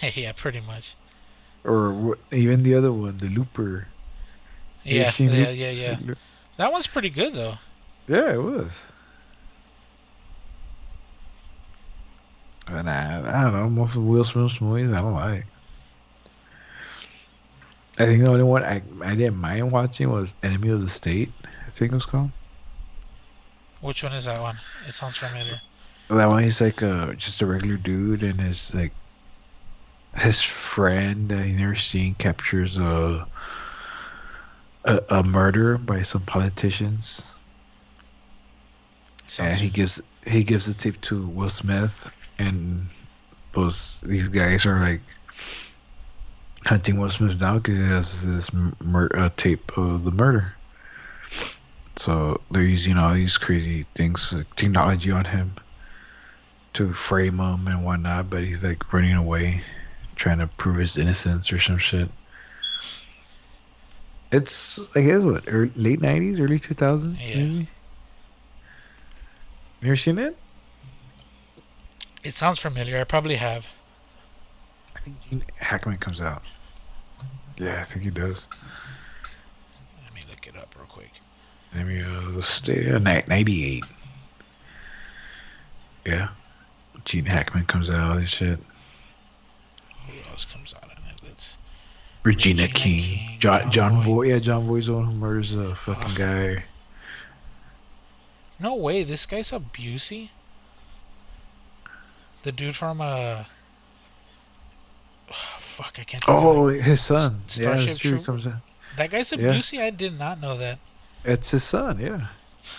Yeah, pretty much. Or even the other one, the Looper. You Yeah, seen yeah, yeah, yeah. That one's pretty good though. Yeah, it was. And I don't know, most of Will Smith's movies I don't like. I think the only one I didn't mind watching was Enemy of the State, I think it was called. Which one is that one? It sounds familiar. That one he's like just a regular dude and is like his friend that he never seen captures a murder by some politicians, and Sounds he gives the tape to Will Smith, and these guys are like hunting Will Smith down because he has this tape of the murder. So they're using all these crazy things, like technology on him to frame him and whatnot, but he's like running away, trying to prove his innocence or some shit. It's I guess what late '90s, early 2000s, yeah. maybe. You ever seen it? It sounds familiar. I probably have. I think Gene Hackman comes out. Yeah, I think he does. Let me look it up real quick. Let me let's stay 98. Yeah, Gene Hackman comes out and shit. Who else comes out in it? Let's Regina Regina King, King, John Voight. Boy. Yeah, John Boy's the one who murders the fucking Ugh. guy. No way, this guy's a Busey? The dude from fuck, I can't think of it. Oh, his son. Yeah, that's Starship true. He Trooper. comes out. That guy's a Yeah, Busey? I did not know that. it's his son. Yeah.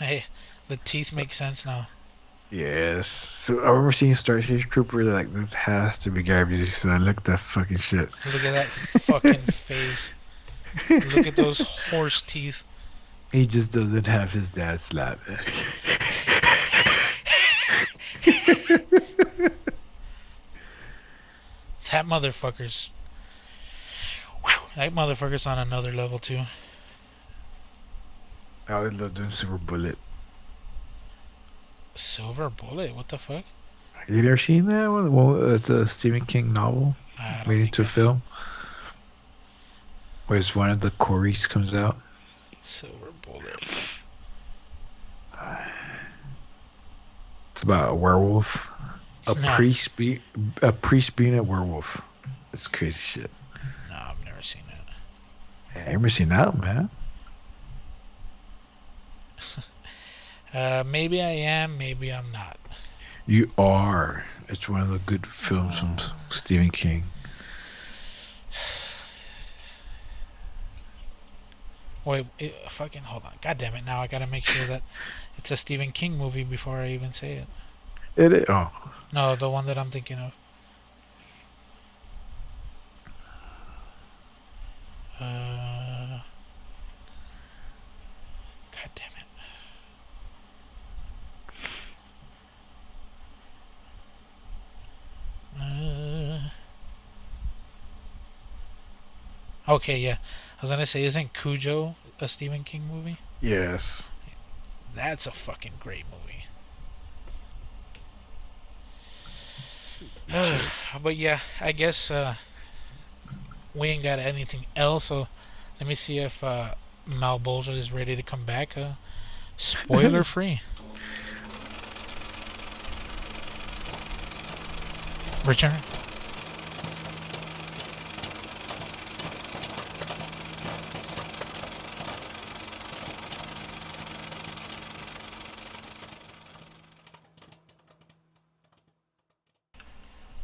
Hey, the teeth make sense now. Yes. So I remember seeing Starship Trooper. Like this has to be Guy Busey's son. Look at that fucking shit. Look at that fucking face. Look at those horse teeth. He just doesn't have his dad's slap. That motherfucker's. That motherfucker's on another level too. I always love doing Super Bullet. Silver Bullet? What the fuck? You ever seen that one? The one it's a Stephen King novel I don't made think into I a did. film, where it's one of the Corys comes out. Silver Bullet. It's about a werewolf, No, a priest being a werewolf. It's crazy shit. no, I've never seen that. I never seen that, man. Maybe I am, maybe I'm not. You are. It's one of the good films from Uh, Stephen King. Wait, fucking hold on. God damn it! Now I gotta make sure that it's a Stephen King movie before I even say it. It is. Oh, No, the one that I'm thinking of. God damn it. Okay, yeah. I was gonna say, isn't Cujo a Stephen King movie? yes. That's a fucking great movie. Shit. But yeah, I guess we ain't got anything else. So let me see if Malbolgia is ready to come back. Spoiler free. Return.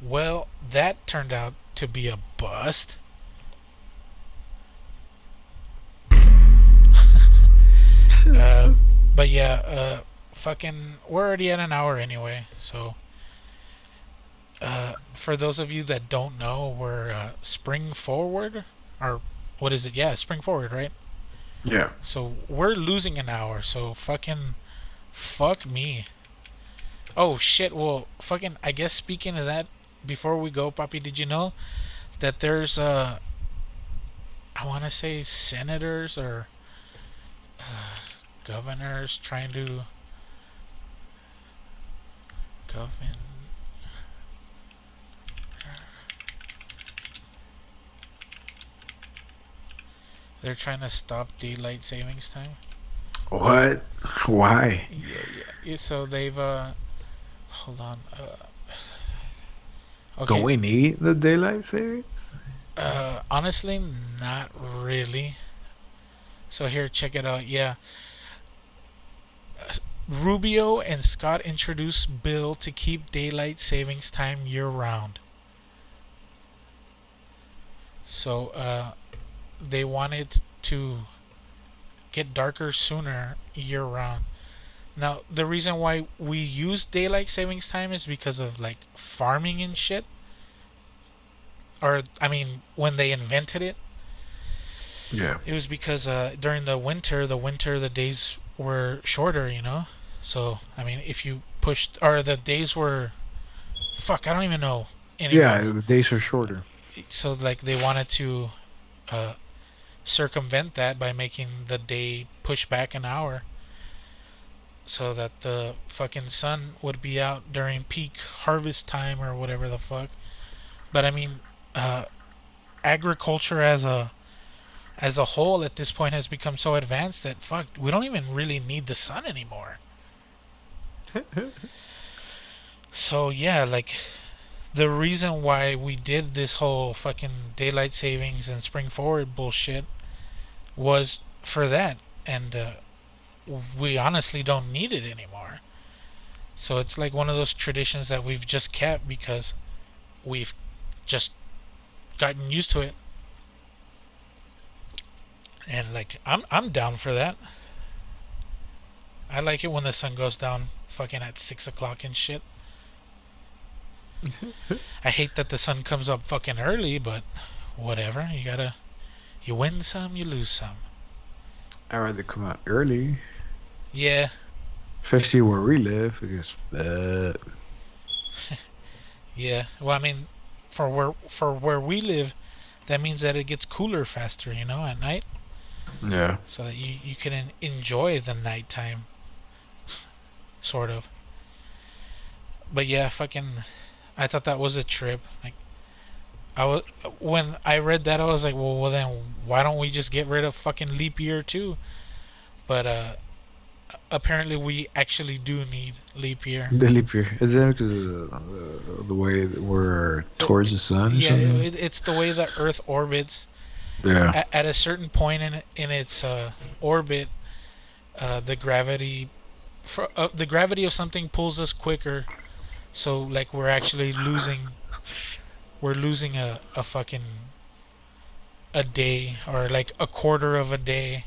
Well, that turned out to be a bust. uh, but yeah, fucking, we're already at an hour anyway. So, for those of you that don't know, we're spring forward, or what is it? Yeah, spring forward, right? Yeah. So we're losing an hour. So fucking, fuck me. Oh shit. Well, fucking. I guess speaking of that, before we go, Papi, did you know that there's I want to say senators or governors trying to govern. They're trying to stop daylight savings time. What? Why? Yeah. So they've hold on. Don't Okay. we need the daylight savings? Honestly, not really. So here, check it out. Yeah. Rubio and Scott introduced bill to keep daylight savings time year round. So they wanted to get darker sooner year round. Now the reason why we use daylight savings time is because of like farming and shit. Or I mean, when they invented it, Yeah. it was because during the days were shorter, you know. So I mean, if you pushed, or the days were, fuck, I don't even know Yeah, anymore. the days are shorter. So like they wanted to uh, circumvent that by making the day push back an hour, so that the fucking sun would be out during peak harvest time or whatever the fuck. But I mean, uh, agriculture as a whole at this point has become so advanced that fuck, we don't even really need the sun anymore. So yeah, like the reason why we did this whole fucking daylight savings and spring forward bullshit was for that, and we honestly don't need it anymore. So it's like one of those traditions that we've just kept because we've just gotten used to it. And like I'm down for that. I like it when the sun goes down fucking at 6 o'clock and shit. I hate that the sun comes up fucking early, but whatever. You win some, you lose some. I'd rather come out early, Yeah, especially where we live, because yeah. Well, I mean, for where we live, that means that it gets cooler faster, you know, at night, yeah. so that you can enjoy the nighttime, sort of. But yeah, fucking, I thought that was a trip. Like, I was when I read that, I was like, well, then why don't we just get rid of fucking leap year too? But apparently we actually do need leap year. The leap year is that because of the way that we're towards the sun or Yeah, something? it's the way that Earth orbits. Yeah. At a certain point in its orbit, the gravity the gravity of something pulls us quicker. So like we're losing a fucking a day, or like a quarter of a day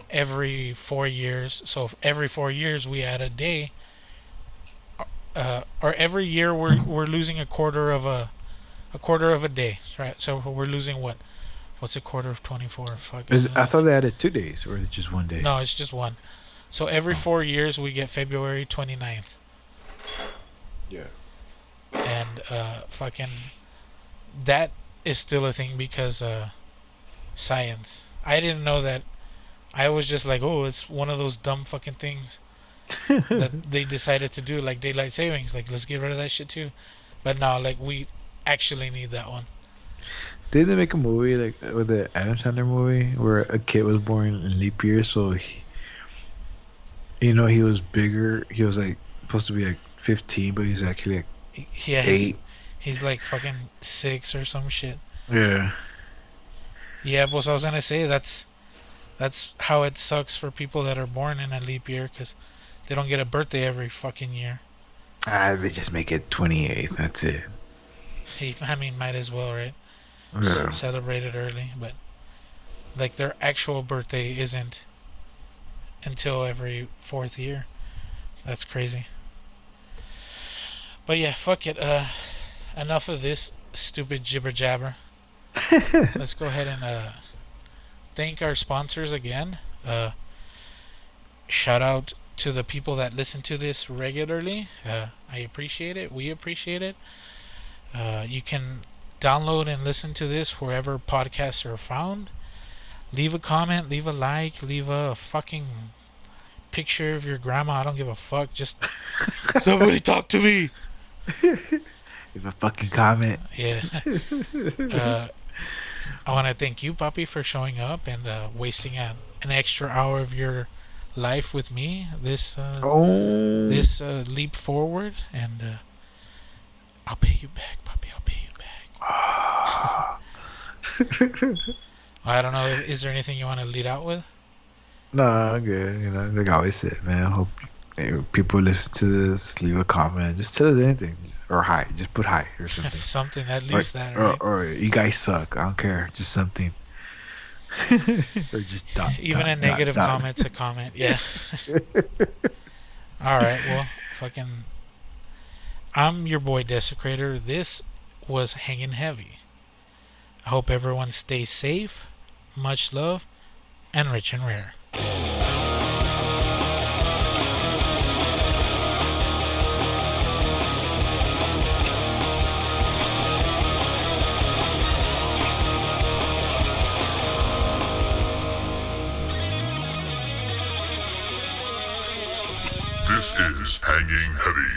every 4 years. So if every 4 years we add a day, or every year we're losing a quarter of a day, right? So we're losing what? What's a quarter of 24? Fucking I thought they added 2 days, or is it just one day? no, it's just one. So every Oh. 4 years we get February 29th, Yeah. and fucking that is still a thing because science. I didn't know that. I was just like, oh, it's one of those dumb fucking things that they decided to do, like daylight savings. Like, let's get rid of that shit too. But no, like we actually need that one. Did they make a movie like with the Adam Sandler movie where a kid was born in leap year, so he was bigger. He was like supposed to be like 15, but he's actually like Yeah, 8. he's like fucking 6 or some shit. Yeah. Yeah, but I was gonna say that's how it sucks for people that are born in a leap year, because they don't get a birthday every fucking year. They just make it 28. That's it. I mean, might as well, right? Yeah. Celebrate it early, but like their actual birthday isn't until every fourth year. That's crazy. But yeah, fuck it. Enough of this stupid jibber jabber. Let's go ahead and thank our sponsors again. Shout out to the people that listen to this regularly. I appreciate it. We appreciate it. You can download and listen to this wherever podcasts are found. Leave a comment, leave a like, leave a fucking picture of your grandma. I don't give a fuck. Just somebody talk to me. Leave a fucking comment. Yeah. I want to thank you, Puppy, for showing up and wasting an extra hour of your life with me Oh. this leap forward, and I'll pay you back, Puppy. I'll pay you back. I don't know. Is there anything you want to lead out with? No, I'm good. Like I always said, man. I hope Hey, people listen to this, leave a comment. Just tell us anything, or hi. Just put hi or something. Something, at Or least that, or right? or you guys suck. I don't care. Just something. Or just dot Even a dot dot negative dot. comment's a comment. Yeah. All right. Well, fucking. I'm your boy Desecrator. This was hanging heavy. I hope everyone stays safe. Much love, and rich and rare. This is Hanging Heavy.